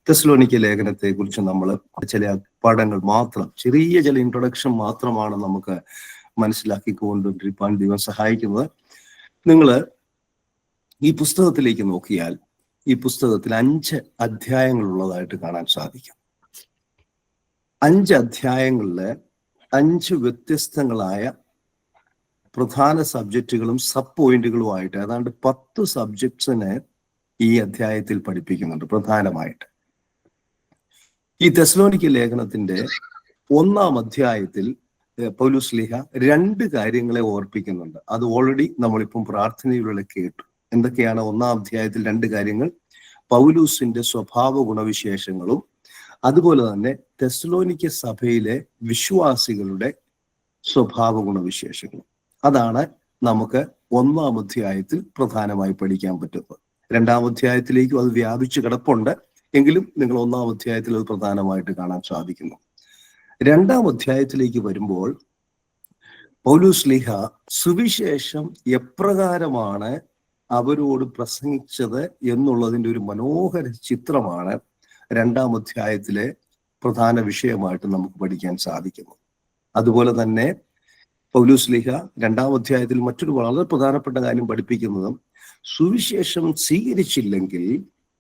തെസ്സലോനിക്ക ലേഖനത്തെ കുറിച്ച് നമ്മൾ ചില പാഠങ്ങൾ മാത്രം, ചെറിയ ചില ഇൻട്രൊഡക്ഷൻ മാത്രമാണ് നമുക്ക് മനസ്സിലാക്കിക്കൊണ്ടിരിക്കാൻ ദൈവം സഹായിക്കുന്നത്. നിങ്ങൾ ഈ പുസ്തകത്തിലേക്ക് നോക്കിയാൽ ഈ പുസ്തകത്തിൽ 5 അധ്യായങ്ങൾ ഉള്ളതായിട്ട് കാണാൻ സാധിക്കും. 5 അധ്യായങ്ങളില് 5 വ്യത്യസ്തങ്ങളായ പ്രധാന സബ്ജക്റ്റുകളും സബ് പോയിന്റുകളുമായിട്ട് ഏതാണ്ട് 10 സബ്ജക്ട്സിനെ ഈ അധ്യായത്തിൽ പഠിപ്പിക്കുന്നുണ്ട്. പ്രധാനമായിട്ട് ഈ തെസ്സലോനിക്ക ലേഖനത്തിന്റെ 1-ാം അധ്യായത്തിൽ പൗലോസ് ശ്ലീഹ 2 കാര്യങ്ങളെ ഓർപ്പിക്കുന്നുണ്ട്. അത് ഓൾറെഡി നമ്മളിപ്പം പ്രാർത്ഥനയിലൂടെ കേട്ടു. എന്തൊക്കെയാണ് 1-ാം അധ്യായത്തിൽ 2 കാര്യങ്ങൾ? പൗലൂസിന്റെ സ്വഭാവ ഗുണവിശേഷങ്ങളും അതുപോലെ തന്നെ തെസ്സലോനിക്ക സഭയിലെ വിശ്വാസികളുടെ സ്വഭാവ ഗുണവിശേഷങ്ങളും. അതാണ് നമുക്ക് 1-ാം അധ്യായത്തിൽ പ്രധാനമായി പഠിക്കാൻ പറ്റുന്നത്. 2-ാം അധ്യായത്തിലേക്കും അത് വ്യാപിച്ചു കിടപ്പുണ്ട്, എങ്കിലും നിങ്ങൾ 1-ാം അധ്യായത്തിൽ അത് പ്രധാനമായിട്ട് കാണാൻ സാധിക്കുന്നു. 2-ാം അധ്യായത്തിലേക്ക് വരുമ്പോൾ പൗലോസ് ശ്ലീഹ സുവിശേഷം എപ്രകാരമാണ് അവരോട് പ്രസംഗിച്ചത് എന്നുള്ളതിൻ്റെ ഒരു മനോഹര ചിത്രമാണ് 2-ാം അധ്യായത്തിലെ പ്രധാന വിഷയമായിട്ട് നമുക്ക് പഠിക്കാൻ സാധിക്കുന്നു. അതുപോലെ തന്നെ പൗലോസ് ശ്ലീഹ 2-ാം അധ്യായത്തിൽ മറ്റൊരു വളരെ പ്രധാനപ്പെട്ട കാര്യം പഠിപ്പിക്കുന്നതും, സുവിശേഷം സ്വീകരിച്ചില്ലെങ്കിൽ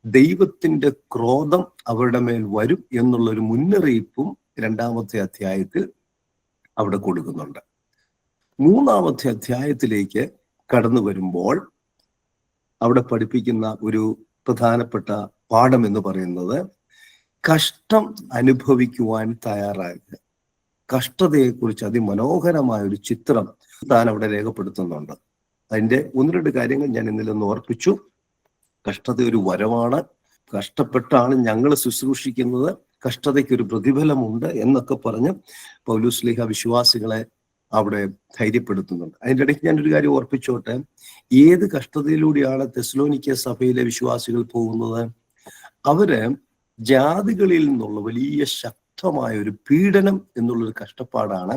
ദൈവത്തിന്റെ ക്രോധം അവരുടെ മേൽ വരും എന്നുള്ളൊരു മുന്നറിയിപ്പും 2-ാമത്തെ അധ്യായത്തിൽ അവിടെ കൊടുക്കുന്നുണ്ട്. 3-ാമത്തെ അധ്യായത്തിലേക്ക് കടന്നു വരുമ്പോൾ അവിടെ പഠിപ്പിക്കുന്ന ഒരു പ്രധാനപ്പെട്ട പാഠം എന്ന് പറയുന്നത് കഷ്ടം അനുഭവിക്കുവാൻ തയ്യാറാകുക. കഷ്ടതയെക്കുറിച്ച് അതിമനോഹരമായ ഒരു ചിത്രം താൻ അവിടെ രേഖപ്പെടുത്തുന്നുണ്ട്. അതിൻ്റെ 1-2 കാര്യങ്ങൾ ഞാൻ ഇന്നലെ ഓർപ്പിച്ചു. കഷ്ടത ഒരു വരമാണ്, കഷ്ടപ്പെട്ടാണ് ഞങ്ങൾ ശുശ്രൂഷിക്കുന്നത്, കഷ്ടതയ്ക്ക് ഒരു പ്രതിഫലമുണ്ട് എന്നൊക്കെ പറഞ്ഞ് പൗലോസ് ശ്ലീഹ വിശ്വാസികളെ അവിടെ ധൈര്യപ്പെടുത്തുന്നുണ്ട്. അതിൻ്റെ ഇടയ്ക്ക് ഞാനൊരു കാര്യം ഓർപ്പിച്ചോട്ടെ. ഏത് കഷ്ടതയിലൂടെയാണ് തെസ്സലോനിക്ക സഭയിലെ വിശ്വാസികൾ പോകുന്നത്? അവര് ജാതികളിൽ നിന്നുള്ള വലിയ ശക്തമായ ഒരു പീഡനം എന്നുള്ളൊരു കഷ്ടപ്പാടാണ്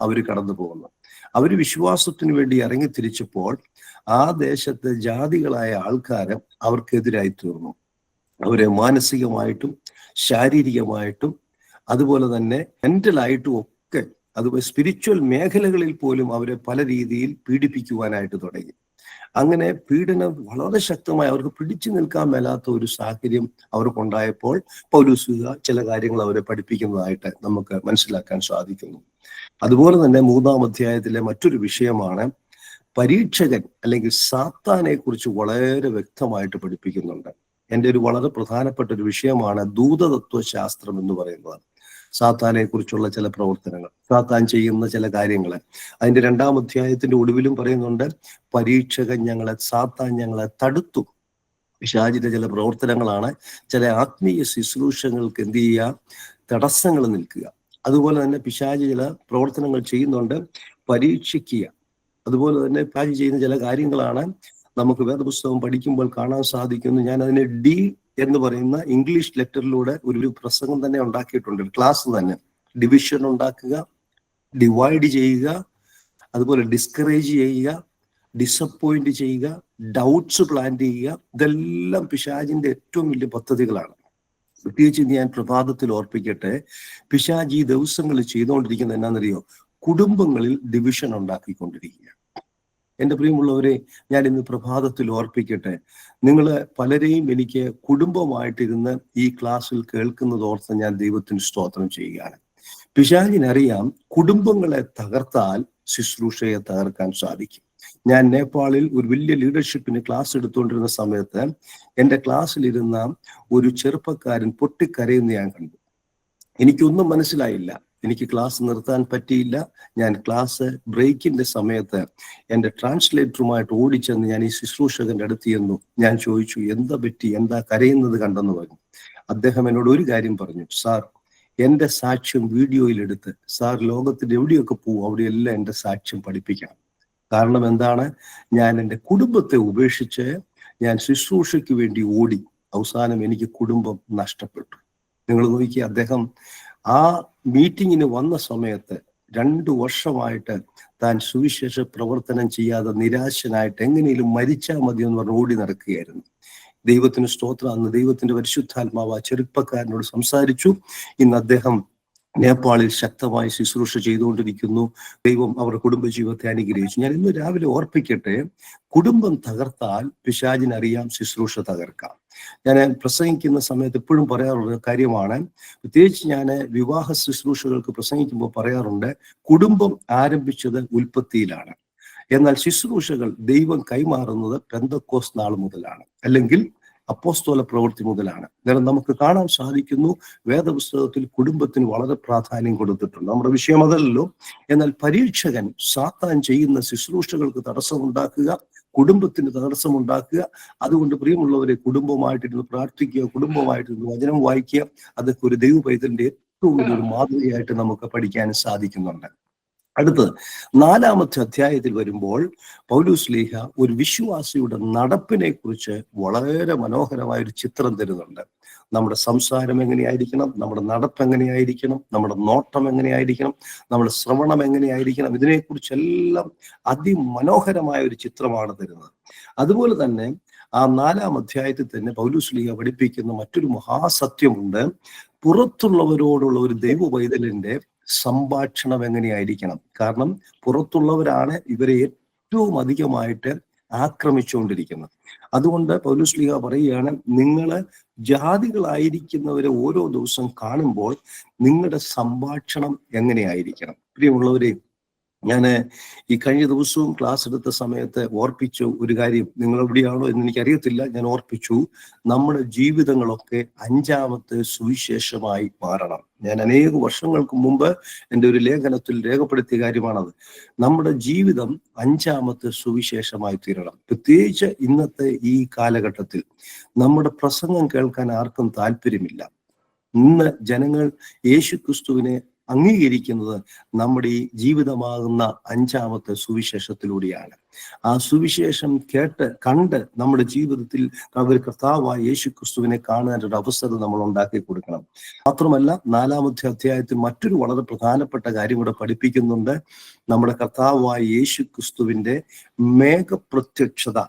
അവർ കടന്നു പോകുന്നത്. അവർ വിശ്വാസത്തിന് വേണ്ടി ഇറങ്ങിത്തിരിച്ചപ്പോൾ ആ ദേശത്തെ ജാതികളായ ആൾക്കാര് അവർക്കെതിരായി തീർന്നു. അവരെ മാനസികമായിട്ടും ശാരീരികമായിട്ടും അതുപോലെ തന്നെ മെന്റലായിട്ടും ഒക്കെ, അതുപോലെ സ്പിരിച്വൽ മേഖലകളിൽ പോലും അവരെ പല രീതിയിൽ പീഡിപ്പിക്കുവാനായിട്ട് തുടങ്ങി. അങ്ങനെ പീഡനം വളരെ ശക്തമായി അവർക്ക് പിടിച്ചു നിൽക്കാൻ മേലാത്ത ഒരു സാഹചര്യം അവർക്കുണ്ടായപ്പോൾ പൗലോസ് ചില കാര്യങ്ങൾ അവരെ പഠിപ്പിക്കുന്നതായിട്ട് നമുക്ക് മനസ്സിലാക്കാൻ സാധിക്കുന്നു. അതുപോലെ തന്നെ 3-ാം അധ്യായത്തിലെ മറ്റൊരു വിഷയമാണ് പരീക്ഷകൻ അല്ലെങ്കിൽ സാത്താനെ കുറിച്ച് വളരെ വ്യക്തമായിട്ട് പഠിപ്പിക്കുന്നുണ്ട്. എൻ്റെ ഒരു വളരെ പ്രധാനപ്പെട്ട ഒരു വിഷയമാണ് ദൂതതത്വശാസ്ത്രം എന്ന് പറയുന്നത്. സാത്താനെ കുറിച്ചുള്ള ചില പ്രവർത്തനങ്ങൾ, സാത്താൻ ചെയ്യുന്ന ചില കാര്യങ്ങൾ. അതിന്റെ 2-ാം അധ്യായത്തിന്റെ ഒടുവിലും പറയുന്നുണ്ട്, പരീക്ഷകൻ സാത്താൻ ഞങ്ങളെ തടുത്തു. പിശാചിന്റെ ചില പ്രവർത്തനങ്ങളാണ് ചില ആത്മീയ ശുശ്രൂഷകൾക്ക് എന്ത് ചെയ്യുക, തടസ്സങ്ങൾ നിൽക്കുക. അതുപോലെ തന്നെ പിശാചി ചില പ്രവർത്തനങ്ങൾ ചെയ്യുന്നുണ്ട്, പരീക്ഷിക്കുക. അതുപോലെ തന്നെ പിശാചി ചെയ്യുന്ന ചില കാര്യങ്ങളാണ് നമുക്ക് വേദപുസ്തകം പഠിക്കുമ്പോൾ കാണാൻ സാധിക്കുന്നു. ഞാൻ അതിനെ ഡി എന്ന് പറയുന്ന ഇംഗ്ലീഷ് ലെറ്ററിലൂടെ ഒരു പ്രസംഗം തന്നെ ഉണ്ടാക്കിയിട്ടുണ്ട്, ക്ലാസ് തന്നെ. ഡിവിഷൻ ഉണ്ടാക്കുക, ഡിവൈഡ് ചെയ്യുക, അതുപോലെ ഡിസ്കറേജ് ചെയ്യുക, ഡിസപ്പോയിന്റ് ചെയ്യുക, ഡൗട്ട്സ് പ്ലാന്റ് ചെയ്യുക. ഇതെല്ലാം പിശാചിന്റെ ഏറ്റവും വലിയ പദ്ധതികളാണ്. പ്രത്യേകിച്ച് ഞാൻ പ്രഭാതത്തിൽ ഓർപ്പിക്കട്ടെ, പിശാചി ഈ ദിവസങ്ങളിൽ ചെയ്തുകൊണ്ടിരിക്കുന്നത് എന്നാണെന്നറിയോ? കുടുംബങ്ങളിൽ ഡിവിഷൻ ഉണ്ടാക്കിക്കൊണ്ടിരിക്കുക. എൻ്റെ പ്രിയമുള്ളവരെ, ഞാൻ ഇന്ന് പ്രഭാതത്തിൽ ഓർപ്പിക്കട്ടെ, നിങ്ങൾ പലരെയും എനിക്ക് കുടുംബമായിട്ടിരുന്ന് ഈ ക്ലാസ്സിൽ കേൾക്കുന്നതോർത്ത് ഞാൻ ദൈവത്തിന് സ്തോത്രം ചെയ്യുകയാണ്. പിശാചിനറിയാം കുടുംബങ്ങളെ തകർത്താൽ ശുശ്രൂഷയെ തകർക്കാൻ സാധിക്കും. ഞാൻ നേപ്പാളിൽ ഒരു വലിയ ലീഡർഷിപ്പിന് ക്ലാസ് എടുത്തുകൊണ്ടിരുന്ന സമയത്ത് എൻ്റെ ക്ലാസ്സിലിരുന്ന ഒരു ചെറുപ്പക്കാരൻ പൊട്ടിക്കരയുന്ന ഞാൻ കണ്ടു. എനിക്കൊന്നും മനസ്സിലായില്ല, എനിക്ക് ക്ലാസ് നിർത്താൻ പറ്റിയില്ല. ഞാൻ ക്ലാസ് ബ്രേക്കിന്റെ സമയത്ത് എൻ്റെ ട്രാൻസ്ലേറ്ററുമായിട്ട് ഓടിച്ചെന്ന് ഞാൻ ഈ ശുശ്രൂഷകന്റെ അടുത്ത് ചെന്നു. ഞാൻ ചോദിച്ചു, എന്താ പറ്റി, എന്താ കരയുന്നത് കണ്ടെന്ന് പറഞ്ഞു. അദ്ദേഹം എന്നോട് ഒരു കാര്യം പറഞ്ഞു, സാർ എൻ്റെ സാക്ഷ്യം വീഡിയോയിലെടുത്ത് സാർ ലോകത്തിന്റെ എവിടെയൊക്കെ പോകും അവിടെയെല്ലാം എൻ്റെ സാക്ഷ്യം പഠിപ്പിക്കണം. കാരണം എന്താണ്, ഞാൻ എൻ്റെ കുടുംബത്തെ ഉപേക്ഷിച്ച് ഞാൻ ശുശ്രൂഷയ്ക്ക് വേണ്ടി ഓടി, അവസാനം എനിക്ക് കുടുംബം നഷ്ടപ്പെട്ടു. നിങ്ങൾ നോക്കിയ അദ്ദേഹം ആ മീറ്റിങ്ങിന് വന്ന സമയത്ത് 2 വർഷമായിട്ട് താൻ സുവിശേഷ പ്രവർത്തനം ചെയ്യാതെ നിരാശനായിട്ട് എങ്ങനെയും മരിച്ചാൽ മതി എന്ന് പറഞ്ഞ് ഓടി നടക്കുകയായിരുന്നു. ദൈവത്തിന് സ്തോത്രം. അന്ന് ദൈവത്തിന്റെ പരിശുദ്ധാത്മാവ് ആ ചെറുപ്പക്കാരനോട് സംസാരിച്ചു. ഇന്ന് അദ്ദേഹം നേപ്പാളിൽ ശക്തമായി ശുശ്രൂഷ ചെയ്തുകൊണ്ടിരിക്കുന്നു. ദൈവം അവരുടെ കുടുംബജീവിതത്തെ അനുഗ്രഹിച്ചു. ഞാൻ ഇന്ന് രാവിലെ ഓർപ്പിക്കട്ടെ, കുടുംബം തകർത്താൽ പിശാചിനറിയാം ശുശ്രൂഷ തകർക്കാം. ഞാൻ പ്രസംഗിക്കുന്ന സമയത്ത് എപ്പോഴും പറയാറുള്ള കാര്യമാണ്, പ്രത്യേകിച്ച് ഞാൻ വിവാഹ ശുശ്രൂഷകൾക്ക് പ്രസംഗിക്കുമ്പോൾ പറയാറുണ്ട്, കുടുംബം ആരംഭിച്ചത് ഉൽപ്പത്തിയിലാണ്, എന്നാൽ ശുശ്രൂഷകൾ ദൈവം കൈമാറുന്നത് പെന്തക്കോസ്ത് നാൾ മുതലാണ്, അല്ലെങ്കിൽ അപ്പോസ്തല പ്രവൃത്തി മുതലാണ്. കാരണം നമുക്ക് കാണാൻ സാധിക്കുന്നു, വേദപുസ്തകത്തിൽ കുടുംബത്തിന് വളരെ പ്രാധാന്യം കൊടുത്തിട്ടുണ്ട്. നമ്മുടെ വിഷയം അതല്ലല്ലോ. എന്നാൽ പരീക്ഷകൻ സാത്താൻ ചെയ്യുന്ന ശുശ്രൂഷകൾക്ക് തടസ്സമുണ്ടാക്കുക, കുടുംബത്തിന് തടസ്സമുണ്ടാക്കുക. അതുകൊണ്ട് പ്രിയമുള്ളവരെ, കുടുംബമായിട്ടിരുന്ന് പ്രാർത്ഥിക്കുക, കുടുംബമായിട്ടിരുന്ന് വചനം വായിക്കുക. അതൊക്കെ ഒരു ദൈവ പൈതലിന്റെ ഏറ്റവും വലിയൊരു മാതൃകയായിട്ട് നമുക്ക് പഠിക്കാൻ സാധിക്കുന്നുണ്ട്. അടുത്തത് 4-ാമത്തെ അധ്യായത്തിൽ വരുമ്പോൾ പൗലോസ് ശ്ലീഹ ഒരു വിശ്വാസിയുടെ നടപ്പിനെ കുറിച്ച് വളരെ മനോഹരമായ ഒരു ചിത്രം തരുന്നുണ്ട്. നമ്മുടെ സംസാരം എങ്ങനെയായിരിക്കണം, നമ്മുടെ നടപ്പ് എങ്ങനെയായിരിക്കണം, നമ്മുടെ നോട്ടം എങ്ങനെയായിരിക്കണം, നമ്മുടെ ശ്രവണം എങ്ങനെയായിരിക്കണം, ഇതിനെക്കുറിച്ചെല്ലാം അതിമനോഹരമായ ഒരു ചിത്രമാണ് തരുന്നത്. അതുപോലെ തന്നെ ആ 4-ാം അധ്യായത്തിൽ തന്നെ പൗലോസ് ശ്ലീഹ പഠിപ്പിക്കുന്ന മറ്റൊരു മഹാസത്യമുണ്ട്. പുറത്തുള്ളവരോടുള്ള ഒരു ദൈവ പൈതലിന്റെ സംഭാഷണം എങ്ങനെയായിരിക്കണം. കാരണം പുറത്തുള്ളവരാണ് ഇവരെ ഏറ്റവും അധികമായിട്ട് ആക്രമിച്ചുകൊണ്ടിരിക്കുന്നത്. അതുകൊണ്ട് പൗലോസ് ശ്ലീഹ പറയുകയാണ്, നിങ്ങള് ജാതികളായിരിക്കുന്നവരെ ഓരോ ദിവസം കാണുമ്പോൾ നിങ്ങളുടെ സംഭാഷണം എങ്ങനെയായിരിക്കണം. പ്രിയമുള്ളവരെ, ഞാൻ ഈ കഴിഞ്ഞ ദിവസവും ക്ലാസ് എടുത്ത സമയത്ത് ഓർപ്പിച്ചു ഒരു കാര്യം. നിങ്ങൾ എവിടെയാണോ എന്ന് എനിക്കറിയത്തില്ല, ഞാൻ ഓർപ്പിച്ചു, നമ്മുടെ ജീവിതങ്ങളൊക്കെ 5-ാമത്തെ സുവിശേഷമായി മാറണം. ഞാൻ അനേക വർഷങ്ങൾക്ക് മുമ്പ് എൻ്റെ ഒരു ലേഖനത്തിൽ രേഖപ്പെടുത്തിയ കാര്യമാണത്. നമ്മുടെ ജീവിതം 5-ാമത്തെ സുവിശേഷമായി തീരണം. പ്രത്യേകിച്ച് ഇന്നത്തെ ഈ കാലഘട്ടത്തിൽ നമ്മുടെ പ്രസംഗം കേൾക്കാൻ ആർക്കും താല്പര്യമില്ല. ഇന്ന് ജനങ്ങൾ യേശുക്രിസ്തുവിനെ അംഗീകരിക്കുന്നത് നമ്മുടെ ഈ ജീവിതമാകുന്ന 5-ാമത്തെ സുവിശേഷത്തിലൂടെയാണ്. ആ സുവിശേഷം കണ്ട് നമ്മുടെ ജീവിതത്തിൽ അവർ കർത്താവായ യേശുക്രിസ്തുവിനെ കാണാനൊരു അവസരം നമ്മൾ ഉണ്ടാക്കി കൊടുക്കണം. മാത്രമല്ല 4-ാമത്തെ അധ്യായത്തിൽ മറ്റൊരു വളരെ പ്രധാനപ്പെട്ട കാര്യം കൂടെ പഠിപ്പിക്കുന്നുണ്ട്. നമ്മുടെ കർത്താവായ യേശുക്രിസ്തുവിന്റെ മേഘപ്രത്യക്ഷത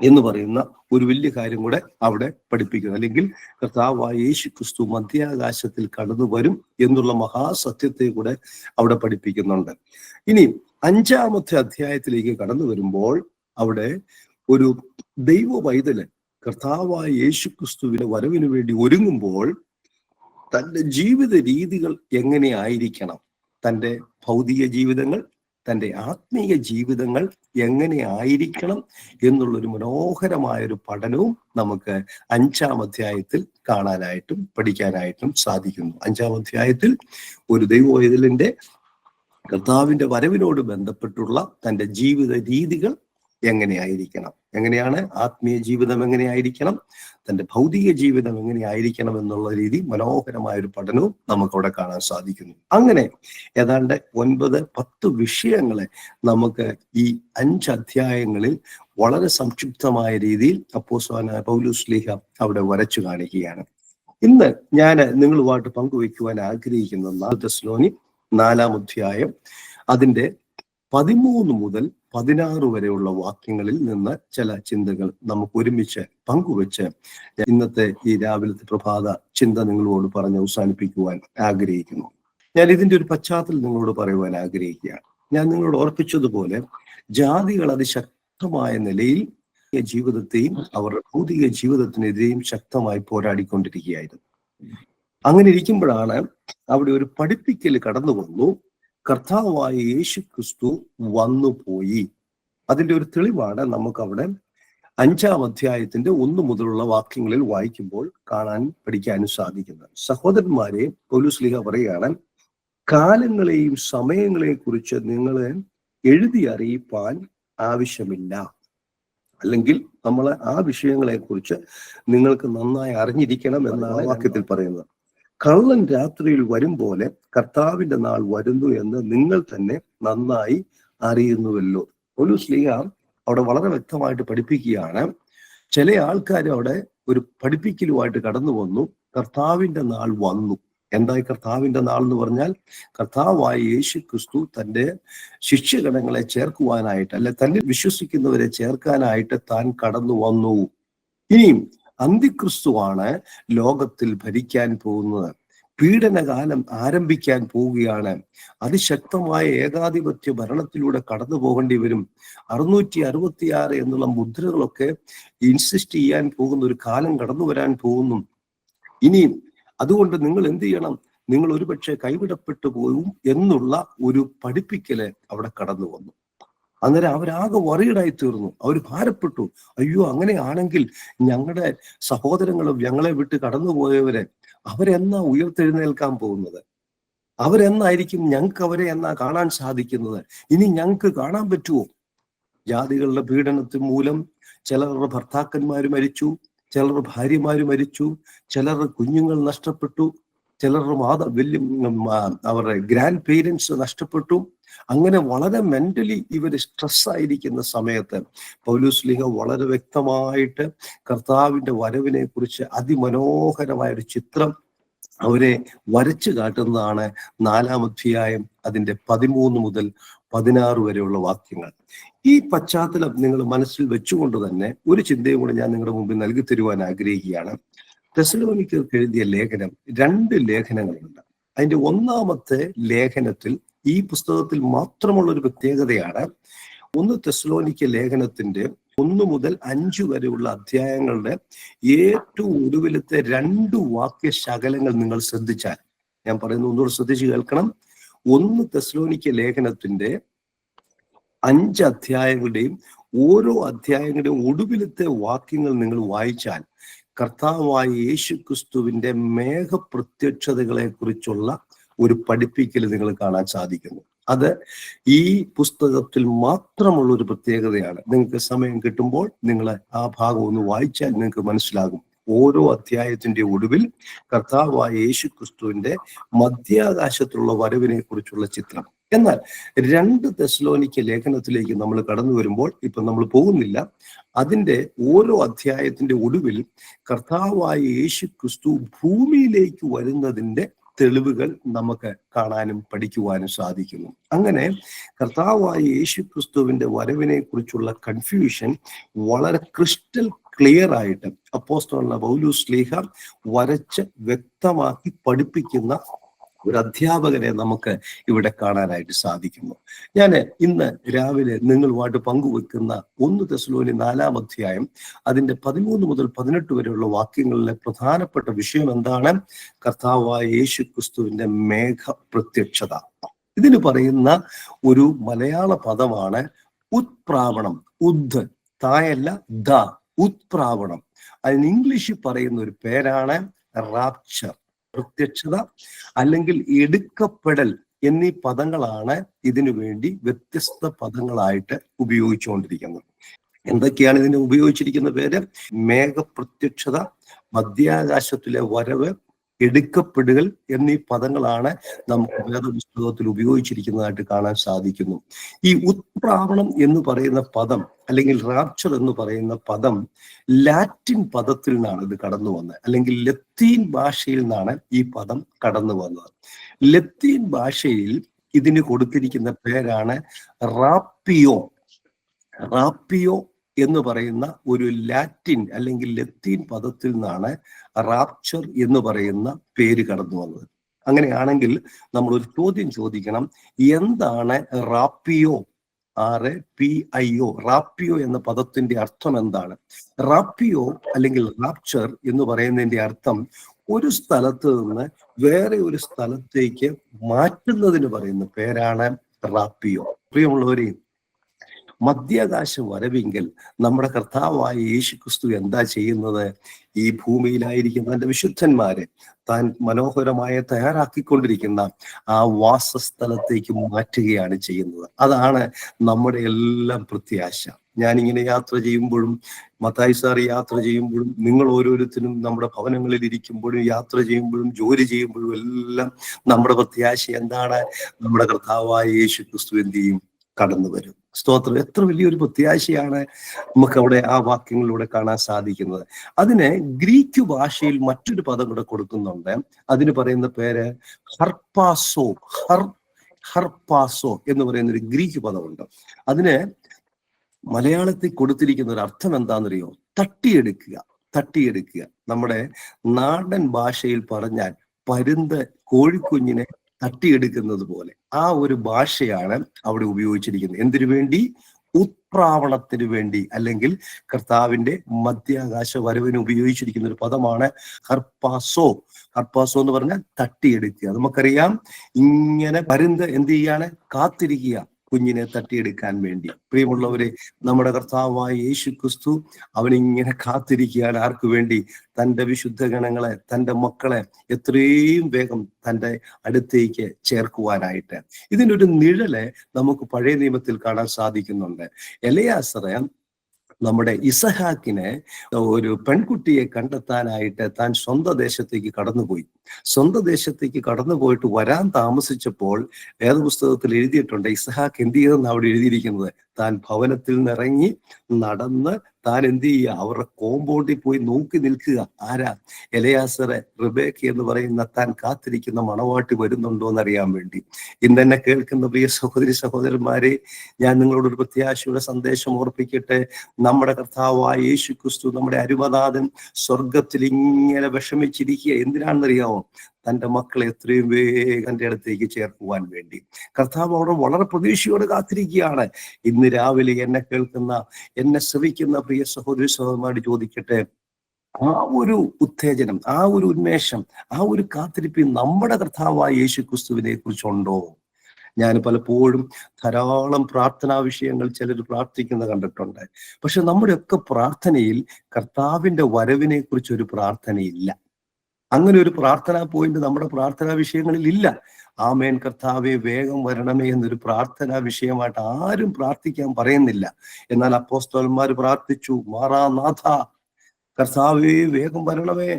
എന്ന് പറയുന്ന ഒരു വലിയ കാര്യം കൂടെ അവിടെ പഠിപ്പിക്കുന്നു. അല്ലെങ്കിൽ കർത്താവായ യേശുക്രിസ്തു മധ്യാകാശത്തിൽ കടന്നു വരും എന്നുള്ള മഹാസത്യത്തെ കൂടെ അവിടെ പഠിപ്പിക്കുന്നുണ്ട്. ഇനി 5-ാമത്തെ അധ്യായത്തിലേക്ക് കടന്നു വരുമ്പോൾ അവിടെ ഒരു ദൈവ പൈതല് കർത്താവായ യേശുക്രിസ്തുവിന്റെ വരവിന് വേണ്ടി ഒരുങ്ങുമ്പോൾ തന്റെ ജീവിത രീതികൾ എങ്ങനെയായിരിക്കണം, തന്റെ ഭൗതിക ജീവിതങ്ങൾ, തൻ്റെ ആത്മീയ ജീവിതങ്ങൾ എങ്ങനെ ആയിരിക്കണം എന്നുള്ളൊരു മനോഹരമായൊരു പഠനവും നമുക്ക് 5-ാം അധ്യായത്തിൽ കാണാനായിട്ടും പഠിക്കാനായിട്ടും സാധിക്കുന്നു. 5-ാം അധ്യായത്തിൽ ഒരു ദൈവവൈതലിന്റെ കർത്താവിന്റെ വരവിനോട് ബന്ധപ്പെട്ടുള്ള തൻ്റെ ജീവിത രീതികൾ എങ്ങനെയായിരിക്കണം, എങ്ങനെയാണ് ആത്മീയ ജീവിതം എങ്ങനെയായിരിക്കണം, തൻ്റെ ഭൗതിക ജീവിതം എങ്ങനെയായിരിക്കണം എന്നുള്ള രീതി മനോഹരമായ ഒരു പഠനവും നമുക്കവിടെ കാണാൻ സാധിക്കുന്നു. അങ്ങനെ ഏതാണ്ട് 9-10 വിഷയങ്ങളെ നമുക്ക് ഈ 5 അധ്യായങ്ങളിൽ വളരെ സംക്ഷിപ്തമായ രീതിയിൽ അപ്പോസ്തലനായ പൗലോസ് ശ്ലീഹ അവിടെ വരച്ചു കാണിക്കുകയാണ്. ഇന്ന് ഞാൻ നിങ്ങളുമായിട്ട് പങ്കുവയ്ക്കുവാൻ ആഗ്രഹിക്കുന്ന തെസ്സലോനി 4-ാം അധ്യായം അതിൻ്റെ 13 മുതൽ 16 വരെയുള്ള വാക്യങ്ങളിൽ നിന്ന് ചില ചിന്തകൾ നമുക്ക് ഒരുമിച്ച് പങ്കുവെച്ച് ഇന്നത്തെ ഈ രാവിലത്തെ പ്രഭാത ചിന്ത നിങ്ങളോട് പറഞ്ഞ് അവസാനിപ്പിക്കുവാൻ ആഗ്രഹിക്കുന്നു. ഞാൻ ഇതിന്റെ ഒരു പശ്ചാത്തലം നിങ്ങളോട് പറയുവാൻ ആഗ്രഹിക്കുകയാണ്. ഞാൻ നിങ്ങളോട് ഓർപ്പിച്ചതുപോലെ ജാതികൾ അതിശക്തമായ നിലയിൽ ജീവിതത്തെയും അവരുടെ ഭൗതിക ജീവിതത്തിനെതിരെയും ശക്തമായി പോരാടിക്കൊണ്ടിരിക്കുകയായിരുന്നു. അങ്ങനെ ഇരിക്കുമ്പോഴാണ് അവിടെ ഒരു പഠിപ്പിക്കൽ കടന്നു വന്നു. കർത്താവായ യേശുക്രിസ്തു വന്നുപോയി. അതിന്റെ ഒരു തെളിവാണ് നമുക്കവിടെ 5-ാം അധ്യായത്തിന്റെ 1 മുതലുള്ള വാക്യങ്ങളിൽ വായിക്കുമ്പോൾ പഠിക്കാനും സാധിക്കുന്നത്. സഹോദരന്മാരെ, പൗലോസ് ശ്ലീഹ പറയുകയാണ്, കാലങ്ങളെയും സമയങ്ങളെയും കുറിച്ച് നിങ്ങളെ എഴുതി അറിയിപ്പാൻ ആവശ്യമില്ല. അല്ലെങ്കിൽ നമ്മൾ ആ വിഷയങ്ങളെ കുറിച്ച് നിങ്ങൾക്ക് നന്നായി അറിഞ്ഞിരിക്കണം എന്നാണ് വാക്യത്തിൽ പറയുന്നത്. കള്ളൻ രാത്രിയിൽ വരും പോലെ കർത്താവിന്റെ നാൾ വരുന്നു എന്ന് നിങ്ങൾ തന്നെ നന്നായി അറിയുന്നുവല്ലോ. പൗലോസ് ശ്ലീഹ അവിടെ വളരെ വ്യക്തമായിട്ട് പഠിപ്പിക്കുകയാണ്. ചില ആൾക്കാർ അവിടെ ഒരു പഠിപ്പിക്കലുമായിട്ട് കടന്നു വന്നു. കർത്താവിന്റെ നാൾ വന്നു. എന്തായി കർത്താവിന്റെ നാൾ എന്ന് പറഞ്ഞാൽ, കർത്താവായ യേശുക്രിസ്തു തന്റെ ശിഷ്യഗണങ്ങളെ ചേർക്കുവാനായിട്ട്, അല്ലെ തന്നെ വിശ്വസിക്കുന്നവരെ ചേർക്കാനായിട്ട് താൻ കടന്നു വന്നു. ഇനിയും അന്തിക്രിസ്തുവാണ് ലോകത്തിൽ ഭരിക്കാൻ പോകുന്നത്. പീഡനകാലം ആരംഭിക്കാൻ പോവുകയാണ്. അതിശക്തമായ ഏകാധിപത്യ ഭരണത്തിലൂടെ കടന്നു പോകേണ്ടി വരും. 666 എന്നുള്ള മുദ്രകളൊക്കെ ഇൻസിസ്റ്റ് ചെയ്യാൻ പോകുന്ന ഒരു കാലം കടന്നു വരാൻ പോകുന്നു. ഇനിയും അതുകൊണ്ട് നിങ്ങൾ എന്ത് ചെയ്യണം? നിങ്ങൾ ഒരുപക്ഷെ കൈവിടപ്പെട്ടു പോകും എന്നുള്ള ഒരു പഠിപ്പിക്കല് അവിടെ കടന്നു വന്നു. അന്നേരം അവരാകെ വറീഡായി തീർന്നു. അവർ ഭാരപ്പെട്ടു. അയ്യോ, അങ്ങനെയാണെങ്കിൽ ഞങ്ങളുടെ സഹോദരങ്ങളും ഞങ്ങളെ വിട്ട് കടന്നുപോയവരെ അവരെന്നാ ഉയർത്തെഴുന്നേൽക്കാൻ പോകുന്നത്? അവരെന്നായിരിക്കും ഞങ്ങൾക്ക് അവരെ എന്നാ കാണാൻ സാധിക്കുന്നത്? ഇനി ഞങ്ങൾക്ക് കാണാൻ പറ്റുമോ? ജാതികളുടെ പീഡനത്തിന് മൂലം ചിലരുടെ ഭർത്താക്കന്മാര് മരിച്ചു, ചിലർ ഭാര്യമാര് മരിച്ചു, ചിലർ കുഞ്ഞുങ്ങൾ നഷ്ടപ്പെട്ടു, ചിലരുടെ അവരുടെ ഗ്രാൻഡ് പേരൻസ് നഷ്ടപ്പെട്ടു. അങ്ങനെ വളരെ മെന്റലി ഇവര് സ്ട്രെസ്സായിരിക്കുന്ന സമയത്ത് പൗലോസ്ലീഹ വളരെ വ്യക്തമായിട്ട് കർത്താവിന്റെ വരവിനെ കുറിച്ച് അതിമനോഹരമായ ഒരു ചിത്രം അവരെ വരച്ചു കാട്ടുന്നതാണ് 4-ാം അധ്യായം അതിന്റെ 13 മുതൽ 16 വരെയുള്ള വാക്യങ്ങൾ. ഈ പശ്ചാത്തലം നിങ്ങൾ മനസ്സിൽ വെച്ചുകൊണ്ട് തന്നെ ഒരു ചിന്തയും കൂടെ ഞാൻ നിങ്ങളുടെ മുമ്പിൽ നൽകി തരുവാൻ ആഗ്രഹിക്കുകയാണ്. തെസ്സലോനിക്കർക്ക് എഴുതിയ ലേഖനം 2 ലേഖനങ്ങളുണ്ട്. അതിന്റെ 1-ാമത്തെ ലേഖനത്തിൽ ഈ പുസ്തകത്തിൽ മാത്രമുള്ള ഒരു പ്രത്യേകതയാണ്. 1 തെസ്സലോനിക്ക ലേഖനത്തിന്റെ 1 മുതൽ 5 വരെയുള്ള അധ്യായങ്ങളുടെ ഏറ്റവും ഒടുവിലത്തെ 2 വാക്യശകലങ്ങൾ നിങ്ങൾ ശ്രദ്ധിച്ചാൽ, ഞാൻ പറയുന്നത് ഒന്നുകൂടെ ശ്രദ്ധിച്ച് കേൾക്കണം. 1 തെസ്സലോനിക്ക ലേഖനത്തിന്റെ 5 അധ്യായങ്ങളുടെയും ഓരോ അധ്യായങ്ങളുടെയും ഒടുവിലത്തെ വാക്യങ്ങൾ നിങ്ങൾ വായിച്ചാൽ കർത്താവായ യേശുക്രിസ്തുവിന്റെ മേഘപ്രത്യക്ഷതകളെ കുറിച്ചുള്ള ഒരു പഠിപ്പിക്കൽ നിങ്ങൾ കാണാൻ സാധിക്കുന്നു. അത് ഈ പുസ്തകത്തിൽ മാത്രമുള്ള ഒരു പ്രത്യേകതയാണ്. നിങ്ങൾക്ക് സമയം കിട്ടുമ്പോൾ നിങ്ങൾ ആ ഭാഗം ഒന്ന് വായിച്ചാൽ നിങ്ങൾക്ക് മനസ്സിലാകും. ഓരോ അധ്യായത്തിന്റെ ഒടുവിൽ കർത്താവായ യേശുക്രിസ്തുവിന്റെ മധ്യാകാശത്തുള്ള വരവിനെ കുറിച്ചുള്ള ചിത്രം. എന്നാൽ 2 തെസ്സലോനിക്ക ലേഖനത്തിലേക്ക് നമ്മൾ കടന്നു വരുമ്പോൾ ഇപ്പൊ നമ്മൾ പോകുന്നില്ല. അതിന്റെ ഓരോ അധ്യായത്തിന്റെ ഒടുവിൽ കർത്താവായ യേശുക്രിസ്തു ഭൂമിയിലേക്ക് വരുന്നതിന്റെ തെളിവുകൾ നമുക്ക് കാണാനും പഠിക്കുവാനും സാധിക്കുന്നു. അങ്ങനെ കർത്താവായ യേശുക്രിസ്തുവിന്റെ വരവിനെ കുറിച്ചുള്ള കൺഫ്യൂഷൻ വളരെ ക്രിസ്റ്റൽ ക്ലിയർ ആയിട്ട് അപ്പോസ്തലനായ പൗലോസ്ലീഹ വരച്ച് വ്യക്തമാക്കി പഠിപ്പിക്കുന്ന ഒരു അധ്യാപകനെ നമുക്ക് ഇവിടെ കാണാനായിട്ട് സാധിക്കുന്നു. ഞാൻ ഇന്ന് രാവിലെ നിങ്ങളുമായിട്ട് പങ്കുവെക്കുന്ന 1 തെസ്സലോനി 4-ാം അധ്യായം അതിന്റെ 13 മുതൽ 18 വരെയുള്ള വാക്യങ്ങളിലെ പ്രധാനപ്പെട്ട വിഷയം എന്താണ്? കർത്താവായ യേശുക്രിസ്തുവിന്റെ മേഘപ്രത്യക്ഷത. ഇതിന് പറയുന്ന ഒരു മലയാള പദമാണ് ഉത്പ്രാവണം. ഉദ്, തായല്ല, ദ, ഉത്പ്രാവണം. അതിന് ഇംഗ്ലീഷിൽ പറയുന്ന ഒരു പേരാണ് റാപ്ചർ. പ്രത്യക്ഷത അല്ലെങ്കിൽ എടുക്കപ്പെടൽ എന്നീ പദങ്ങളാണ് ഇതിനു വേണ്ടി വ്യത്യസ്ത പദങ്ങളായിട്ട് ഉപയോഗിച്ചുകൊണ്ടിരിക്കുന്നത്. എന്തൊക്കെയാണ് ഇതിന് ഉപയോഗിച്ചിരിക്കുന്ന പേര്? മേഘപ്രത്യക്ഷത, മധ്യാകാശത്തിലെ വരവ്, എടുക്കപ്പെടുകൾ എന്നീ പദങ്ങളാണ് നമുക്ക് വേദപുസ്തകത്തിൽ ഉപയോഗിച്ചിരിക്കുന്നതായിട്ട് കാണാൻ സാധിക്കുന്നു. ഈ ഉത്പ്രാവണം എന്ന് പറയുന്ന പദം അല്ലെങ്കിൽ റാപ്ചർ എന്ന് പറയുന്ന പദം ലാറ്റിൻ പദത്തിൽ നിന്നാണ് ഇത് കടന്നു വന്നത്, അല്ലെങ്കിൽ ലത്തീൻ ഭാഷയിൽ നിന്നാണ് ഈ പദം കടന്നു വന്നത്. ലത്തീൻ ഭാഷയിൽ ഇതിന് കൊടുത്തിരിക്കുന്ന പേരാണ് റാപ്പിയോ. റാപ്പിയോ എന്ന് പറയുന്ന ഒരു ലാറ്റിൻ അല്ലെങ്കിൽ ലത്തീൻ പദത്തിൽ നിന്നാണ് റാപ്ചർ എന്ന് പറയുന്ന പേര് കടന്നു വന്നത്. അങ്ങനെയാണെങ്കിൽ നമ്മൾ ഒരു ചോദ്യം ചോദിക്കണം, എന്താണ് റാപ്പിയോ? RAPIO, റാപ്പിയോ എന്ന പദത്തിന്റെ അർത്ഥം എന്താണ്? റാപ്പിയോ അല്ലെങ്കിൽ റാപ്ചർ എന്ന് പറയുന്നതിന്റെ അർത്ഥം ഒരു സ്ഥലത്ത് നിന്ന് വേറെ ഒരു സ്ഥലത്തേക്ക് മാറ്റുന്നതിന് പറയുന്ന പേരാണ് റാപ്പിയോ. പ്രിയമുള്ളവരെ, മധ്യാകാശ വരവെങ്കിൽ നമ്മുടെ കർത്താവായ യേശുക്രിസ്തു എന്താ ചെയ്യുന്നത്? ഈ ഭൂമിയിലായിരിക്കുന്ന തന്റെ വിശുദ്ധന്മാരെ താൻ മനോഹരമായ തയ്യാറാക്കിക്കൊണ്ടിരിക്കുന്ന ആ വാസസ്ഥലത്തേക്ക് മാറ്റുകയാണ് ചെയ്യുന്നത്. അതാണ് നമ്മുടെ എല്ലാം പ്രത്യാശ. ഞാനിങ്ങനെ യാത്ര ചെയ്യുമ്പോഴും മത്തായി സാർ യാത്ര ചെയ്യുമ്പോഴും നിങ്ങൾ ഓരോരുത്തരും നമ്മുടെ ഭവനങ്ങളിൽ ഇരിക്കുമ്പോഴും യാത്ര ചെയ്യുമ്പോഴും ജോലി ചെയ്യുമ്പോഴും എല്ലാം നമ്മുടെ പ്രത്യാശ എന്താണ്? നമ്മുടെ കർത്താവായ യേശുക്രിസ്തു എന്ത് ചെയ്യും? കടന്നു വരും. സ്തോത്രം! എത്ര വലിയൊരു പ്രത്യാശയാണ് നമുക്ക് അവിടെ ആ വാക്യങ്ങളിലൂടെ കാണാൻ സാധിക്കുന്നത്. അതിന് ഗ്രീക്ക് ഭാഷയിൽ മറ്റൊരു പദം കൂടെ കൊടുക്കുന്നുണ്ട്. അതിന് പറയുന്ന പേര് ഹർപാസോ. ഹർപാസോ എന്ന് പറയുന്ന ഒരു ഗ്രീക്ക് പദമുണ്ട്. അതിന് മലയാളത്തിൽ കൊടുത്തിരിക്കുന്ന ഒരു അർത്ഥം എന്താണെന്നറിയോ? തട്ടിയെടുക്കുക. തട്ടിയെടുക്കുക. നമ്മുടെ നാടൻ ഭാഷയിൽ പറഞ്ഞാൽ പരുന്ത് കോഴിക്കുഞ്ഞിനെ തട്ടിയെടുക്കുന്നത് പോലെ ആ ഒരു ഭാഷയാണ് അവിടെ ഉപയോഗിച്ചിരിക്കുന്നത്. എന്തിനു വേണ്ടി? ഉത്പ്രാവണത്തിന് വേണ്ടി, അല്ലെങ്കിൽ കർത്താവിന്റെ മധ്യാകാശ വരവിന് ഉപയോഗിച്ചിരിക്കുന്ന ഒരു പദമാണ് ഹർപ്പാസോ. ഹർപ്പാസോ എന്ന് പറഞ്ഞാൽ തട്ടിയെടുക്കുക. നമുക്കറിയാം, ഇങ്ങനെ പരുന്ത് എന്ത് ചെയ്യാണ്? കാത്തിരിക്കുക കുഞ്ഞിനെ തട്ടിയെടുക്കാൻ വേണ്ടി. പ്രിയമുള്ളവരെ, നമ്മുടെ കർത്താവായ യേശു ക്രിസ്തു അവനിങ്ങനെ കാത്തിരിക്കുകയാണ്. ആർക്കു വേണ്ടി? തൻ്റെ വിശുദ്ധ ഗണങ്ങളെ, തൻ്റെ മക്കളെ എത്രയും വേഗം തൻ്റെ അടുത്തേക്ക് ചേർക്കുവാനായിട്ട്. ഇതിനൊരു നിഴല് നമുക്ക് പഴയ നിയമത്തിൽ കാണാൻ സാധിക്കുന്നുണ്ട്. എലയാസറെ നമ്മുടെ ഇസഹാക്കിനെ ഒരു പെൺകുട്ടിയെ കണ്ടെത്താനായിട്ട് താൻ സ്വന്തം ദേശത്തേക്ക് കടന്നുപോയി. സ്വന്തം ദേശത്തേക്ക് കടന്നുപോയിട്ട് വരാൻ താമസിച്ചപ്പോൾ വേദപുസ്തകത്തിൽ എഴുതിയിട്ടുണ്ട്, ഇസഹാക്ക് എന്ത് ചെയ്തെന്ന് അവിടെ എഴുതിയിരിക്കുന്നത്, താൻ ഭവനത്തിൽ നിന്നിറങ്ങി നടന്ന് താൻ എന്ത് ചെയ്യുക? അവരുടെ കോമ്പൗണ്ടിൽ പോയി നോക്കി നിൽക്കുക. ആരാ? എലയാസറെ, റിബേക്ക എന്ന് പറയുന്ന താൻ കാത്തിരിക്കുന്ന മണവാട്ടി വരുന്നുണ്ടോ എന്നറിയാൻ വേണ്ടി. ഇന്ന് എന്നെ കേൾക്കുന്ന പ്രിയ സഹോദരി സഹോദരന്മാരെ, ഞാൻ നിങ്ങളോടൊരു പ്രത്യാശയുടെ സന്ദേശം ഓർപ്പിക്കട്ടെ. നമ്മുടെ കർത്താവായ യേശു ക്രിസ്തു, നമ്മുടെ അരുമനാഥൻ സ്വർഗത്തിൽ ഇങ്ങനെ വിഷമിച്ചിരിക്കുക. എന്തിനാണെന്നറിയാമോ? തൻ്റെ മക്കളെ എത്രയും വേഗം തൻ്റെ അടുത്തേക്ക് ചേർക്കുവാൻ വേണ്ടി. കർത്താവ് അവിടെ വളരെ പ്രതീക്ഷയോടെ കാത്തിരിക്കുകയാണ്. ഇന്ന് രാവിലെ എന്നെ കേൾക്കുന്ന, എന്നെ ശ്രവിക്കുന്ന പ്രിയ സഹോദരി സഹോദരന്മാരോട് ചോദിക്കട്ടെ, ആ ഒരു ഉത്തേജനം, ആ ഒരു ഉന്മേഷം, ആ ഒരു കാത്തിരിപ്പ് നമ്മുടെ കർത്താവായ യേശു ക്രിസ്തുവിനെ കുറിച്ചുണ്ടോ? ഞാൻ പലപ്പോഴും ധാരാളം പ്രാർത്ഥനാ വിഷയങ്ങൾ ചിലർ പ്രാർത്ഥിക്കുന്നത് കണ്ടിട്ടുണ്ട്. പക്ഷെ നമ്മുടെയൊക്കെ പ്രാർത്ഥനയിൽ കർത്താവിന്റെ വരവിനെ കുറിച്ചൊരു പ്രാർത്ഥനയില്ല. അങ്ങനെ ഒരു പ്രാർത്ഥനാ പോയിന്റ് നമ്മുടെ പ്രാർത്ഥനാ വിഷയങ്ങളിൽ ഇല്ല. ആമേൻ കർത്താവേ വേഗം വരണമേ എന്നൊരു പ്രാർത്ഥനാ വിഷയമായിട്ട് ആരും പ്രാർത്ഥിക്കാൻ പറയുന്നില്ല. എന്നാൽ അപ്പോസ്തലന്മാർ പ്രാർത്ഥിച്ചു, മാറാനാഥ, കർത്താവേ വേഗം വരണമേ.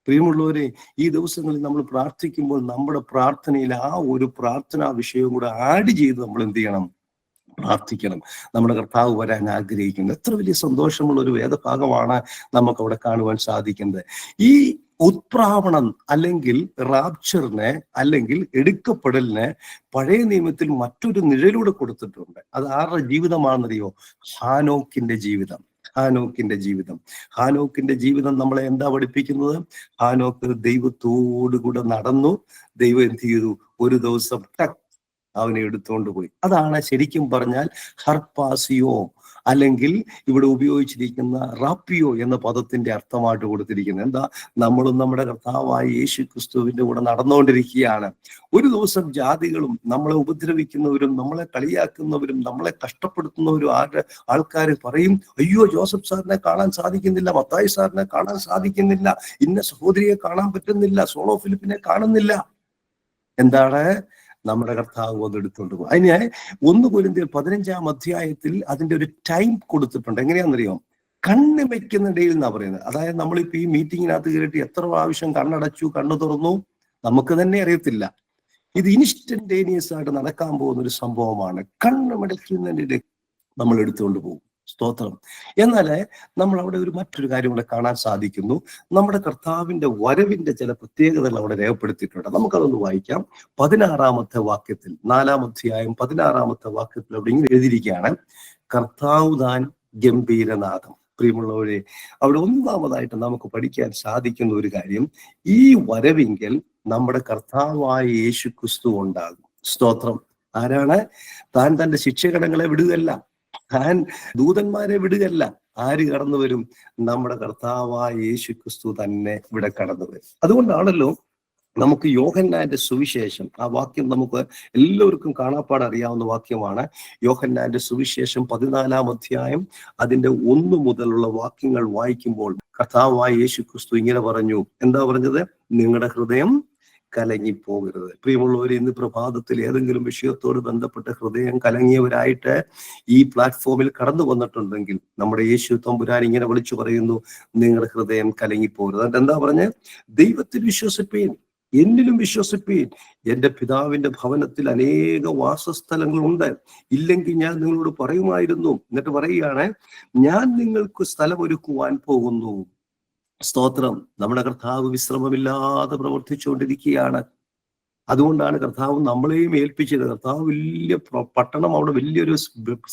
പ്രിയമുള്ളവരെ, ഈ ദിവസങ്ങളിൽ നമ്മൾ പ്രാർത്ഥിക്കുമ്പോൾ നമ്മുടെ പ്രാർത്ഥനയിൽ ആ ഒരു പ്രാർത്ഥനാ വിഷയവും കൂടെ ആഡ് ചെയ്ത് നമ്മൾ എന്ത് ചെയ്യണം? പ്രാർത്ഥിക്കണം. നമ്മുടെ കർത്താവ് വരാൻ ആഗ്രഹിക്കുന്നത്. എത്ര വലിയ സന്തോഷമുള്ള ഒരു വേദഭാഗമാണ് നമുക്ക് അവിടെ കാണുവാൻ സാധിക്കുന്നത്. ഈ ഉത്പ്രാവണം അല്ലെങ്കിൽ റാപ്ചറിനെ അല്ലെങ്കിൽ എടുക്കപ്പെടലിനെ പഴയ നിയമത്തിൽ മറ്റൊരു നിഴലൂടെ കൊടുത്തിട്ടുണ്ട്. അത് ആരുടെ ജീവിതമാണെന്നറിയോ? ഹാനോക്കിന്റെ ജീവിതം. ഹാനോക്കിന്റെ ജീവിതം. ഹാനോക്കിന്റെ ജീവിതം നമ്മളെ എന്താ പഠിപ്പിക്കുന്നത്? ഹാനോക്ക് ദൈവത്തോടു കൂടെ നടന്നു. ദൈവം എന്ത് ചെയ്തു? ഒരു ദിവസം അവനെ എടുത്തുകൊണ്ട് പോയി. അതാണ് ശരിക്കും പറഞ്ഞാൽ ഹർപ്പാസിയോ, അല്ലെങ്കിൽ ഇവിടെ ഉപയോഗിച്ചിരിക്കുന്ന റാപ്പിയോ എന്ന പദത്തിന്റെ അർത്ഥമായിട്ട് കൊടുത്തിരിക്കുന്നത്. എന്താ? നമ്മളും നമ്മുടെ കർത്താവായ യേശു ക്രിസ്തുവിന്റെ കൂടെ നടന്നുകൊണ്ടിരിക്കുകയാണ്. ഒരു ദിവസം ജാതികളും നമ്മളെ ഉപദ്രവിക്കുന്നവരും നമ്മളെ കളിയാക്കുന്നവരും നമ്മളെ കഷ്ടപ്പെടുത്തുന്നവരും ആൾക്കാർ പറയും, അയ്യോ ജോസഫ് സാറിനെ കാണാൻ സാധിക്കുന്നില്ല, മത്തായി സാറിനെ കാണാൻ സാധിക്കുന്നില്ല, ഇന്ന സഹോദരിയെ കാണാൻ പറ്റുന്നില്ല, സോളോ ഫിലിപ്പിനെ കാണുന്നില്ല. എന്താണ്? നമ്മുടെ കർത്താവ് വന്നെടുത്തുകൊണ്ട് പോകും. അതിന് 1 കൊരിന്ത്യർ 15-ാം അധ്യായത്തിൽ അതിന്റെ ഒരു ടൈം കൊടുത്തിട്ടുണ്ട്. എങ്ങനെയാണെന്നറിയോ? കണ്ണ് വെക്കുന്നിടയിൽ എന്നാ പറയുന്നത്. അതായത് നമ്മളിപ്പോ ഈ മീറ്റിങ്ങിനകത്ത് കയറിയിട്ട് എത്ര പ്രാവശ്യം കണ്ണടച്ചു, കണ്ണു തുറന്നു, നമുക്ക് തന്നെ അറിയത്തില്ല. ഇത് ഇൻസ്റ്റന്റേനിയസ് ആയിട്ട് നടക്കാൻ പോകുന്ന ഒരു സംഭവമാണ്. കണ്ണ് മടക്കുന്നതിന്റെ നമ്മൾ എടുത്തുകൊണ്ട് പോകും. സ്തോത്രം. എന്നാൽ നമ്മൾ അവിടെ മറ്റൊരു കാര്യം കൂടെ കാണാൻ സാധിക്കുന്നു. നമ്മുടെ കർത്താവിന്റെ വരവിന്റെ ചില പ്രത്യേകതകൾ അവിടെ രേഖപ്പെടുത്തിയിട്ടുണ്ട്. നമുക്കതൊന്ന് വായിക്കാം. 16-ാമത്തെ വാക്യത്തിൽ, 4-ാം അധ്യായം 16-ാമത്തെ വാക്യത്തിൽ അവിടെ ഇങ്ങനെ എഴുതിയിരിക്കുകയാണ്, കർത്താവ് താൻ ഗംഭീരനാഥം. പ്രിയമുള്ളവരെ, അവിടെ ഒന്നാമതായിട്ട് നമുക്ക് പഠിക്കാൻ സാധിക്കുന്ന ഒരു കാര്യം, ഈ വരവിങ്കിൽ നമ്മുടെ കർത്താവായ യേശു ക്രിസ്തു ഉണ്ടാകും. സ്തോത്രം. ആരാണ്? താൻ തന്റെ ശിക്ഷകടങ്ങളെ വിടുകയല്ല, താൻ ദൂതന്മാരെ വിടുകയല്ല. ആര് കടന്നു വരും? നമ്മുടെ കർത്താവായ യേശു ക്രിസ്തു തന്നെ ഇവിടെ കടന്നു വരും. അതുകൊണ്ടാണല്ലോ നമുക്ക് യോഹന്നാന്റെ സുവിശേഷം, ആ വാക്യം നമുക്ക് എല്ലാവർക്കും കാണാപ്പാട് അറിയാവുന്ന വാക്യമാണ്. യോഹന്നാന്റെ സുവിശേഷം 14-ാം അധ്യായം അതിന്റെ 1 മുതലുള്ള വാക്യങ്ങൾ വായിക്കുമ്പോൾ കർത്താവായ യേശു ക്രിസ്തു ഇങ്ങനെ പറഞ്ഞു. എന്താ പറഞ്ഞത്? നിങ്ങളുടെ ഹൃദയം കലങ്ങിപ്പോകരുത്. പ്രിയമുള്ളവർ, ഇന്ന് പ്രഭാതത്തിൽ ഏതെങ്കിലും വിഷയത്തോട് ബന്ധപ്പെട്ട് ഹൃദയം കലങ്ങിയവരായിട്ട് ഈ പ്ലാറ്റ്ഫോമിൽ കടന്നു വന്നിട്ടുണ്ടെങ്കിൽ നമ്മുടെ യേശു തമ്പുരാൻ ഇങ്ങനെ വിളിച്ചു പറയുന്നു, നിങ്ങളുടെ ഹൃദയം കലങ്ങിപ്പോകരുത്. എന്നിട്ട് എന്താ പറഞ്ഞ്? ദൈവത്തിൽ വിശ്വസിപ്പീൻ, എന്നിലും വിശ്വസിപ്പീൻ. എന്റെ പിതാവിന്റെ ഭവനത്തിൽ അനേക വാസസ്ഥലങ്ങളുണ്ട്, ഇല്ലെങ്കിൽ ഞാൻ നിങ്ങളോട് പറയുമായിരുന്നു. എന്നിട്ട് പറയുകയാണ്, ഞാൻ നിങ്ങൾക്ക് സ്ഥലമൊരുക്കുവാൻ പോകുന്നു. സ്തോത്രം. നമ്മുടെ കർത്താവ് വിശ്രമമില്ലാതെ പ്രവർത്തിച്ചുകൊണ്ടിരിക്കുകയാണ്. അതുകൊണ്ടാണ് കർത്താവ് നമ്മളെയും ഏൽപ്പിച്ചത്. കർത്താവ് വലിയ പട്ടണം, അവിടെ വലിയൊരു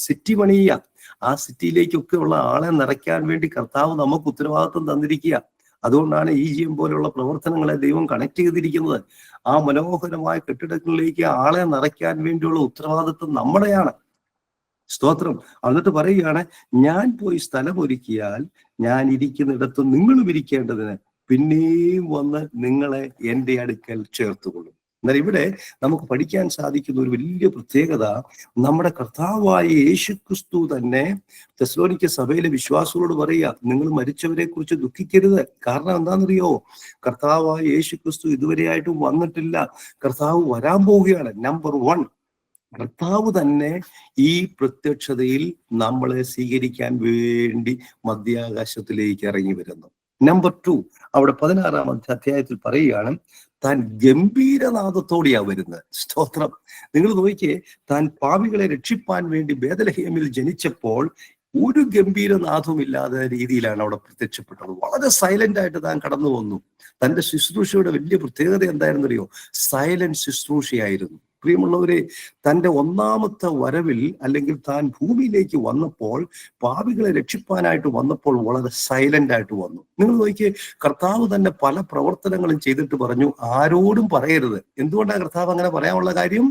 സിറ്റി പണിയുക. ആ സിറ്റിയിലേക്കൊക്കെ ഉള്ള ആളെ നിറയ്ക്കാൻ വേണ്ടി കർത്താവ് നമുക്ക് ഉത്തരവാദിത്വം തന്നിരിക്കുക. അതുകൊണ്ടാണ് EGM പോലെയുള്ള പ്രവർത്തനങ്ങളെ ദൈവം കണക്ട് ചെയ്തിരിക്കുന്നത്. ആ മനോഹരമായ കെട്ടിടങ്ങളിലേക്ക് ആളെ നിറയ്ക്കാൻ വേണ്ടിയുള്ള ഉത്തരവാദിത്വം നമ്മുടെയാണ്. സ്തോത്രം. എന്നിട്ട് പറയുകയാണ്, ഞാൻ പോയി സ്ഥലമൊരുക്കിയാൽ ഞാൻ ഇരിക്കുന്നിടത്ത് നിങ്ങളും ഇരിക്കേണ്ടതിന് പിന്നെയും വന്ന് നിങ്ങളെ എൻ്റെ അടുക്കൽ ചേർത്തുകൊള്ളും. എന്നാൽ ഇവിടെ നമുക്ക് പഠിക്കാൻ സാധിക്കുന്ന ഒരു വലിയ പ്രത്യേകത, നമ്മുടെ കർത്താവായ യേശുക്രിസ്തു തന്നെ തെസ്സലോനിക്ക സഭയിലെ വിശ്വാസികളോട് പറയുക, നിങ്ങൾ മരിച്ചവരെ കുറിച്ച് ദുഃഖിക്കരുത്. കാരണം എന്താണെന്നറിയോ? കർത്താവായ യേശുക്രിസ്തു ഇതുവരെയായിട്ടും വന്നിട്ടില്ല. കർത്താവ് വരാൻ പോവുകയാണ്. നമ്പർ 1, കർത്താവ് തന്നെ ഈ പ്രത്യക്ഷതയിൽ നമ്മളെ സ്വീകരിക്കാൻ വേണ്ടി മധ്യാകാശത്തിലേക്ക് ഇറങ്ങി വരുന്നു. നമ്പർ 2, അവിടെ 16-ാം അധ്യായത്തിൽ പറയുകയാണ്, താൻ ഗംഭീരനാദത്തോടെയാ വരുന്നത്. സ്തോത്രം. നിങ്ങൾ നോക്കിയേ, താൻ പാപികളെ രക്ഷിപ്പാൻ വേണ്ടി ബേത്ലഹേമിൽ ജനിച്ചപ്പോൾ ഒരു ഗംഭീരനാഥവും ഇല്ലാത്ത രീതിയിലാണ് അവിടെ പ്രത്യക്ഷപ്പെട്ടത്. വളരെ സൈലന്റ് ആയിട്ട് താൻ കടന്നു വന്നു. തന്റെ ശുശ്രൂഷയുടെ വലിയ പ്രത്യേകത എന്തായിരുന്നറിയോ? സൈലന്റ് ശുശ്രൂഷയായിരുന്നു. പ്രിയമുള്ളവരെ, തന്റെ ഒന്നാമത്തെ വരവിൽ, അല്ലെങ്കിൽ താൻ ഭൂമിയിലേക്ക് വന്നപ്പോൾ, പാപികളെ രക്ഷിപ്പാനായിട്ട് വന്നപ്പോൾ വളരെ സൈലന്റ് ആയിട്ട് വന്നു. നിങ്ങൾ നോക്കിയേ, കർത്താവ് തന്നെ പല പ്രവർത്തനങ്ങളും ചെയ്തിട്ട് പറഞ്ഞു, ആരോടും പറയരുത്. എന്തുകൊണ്ടാണ് കർത്താവ് അങ്ങനെ പറയാനുള്ള കാര്യം?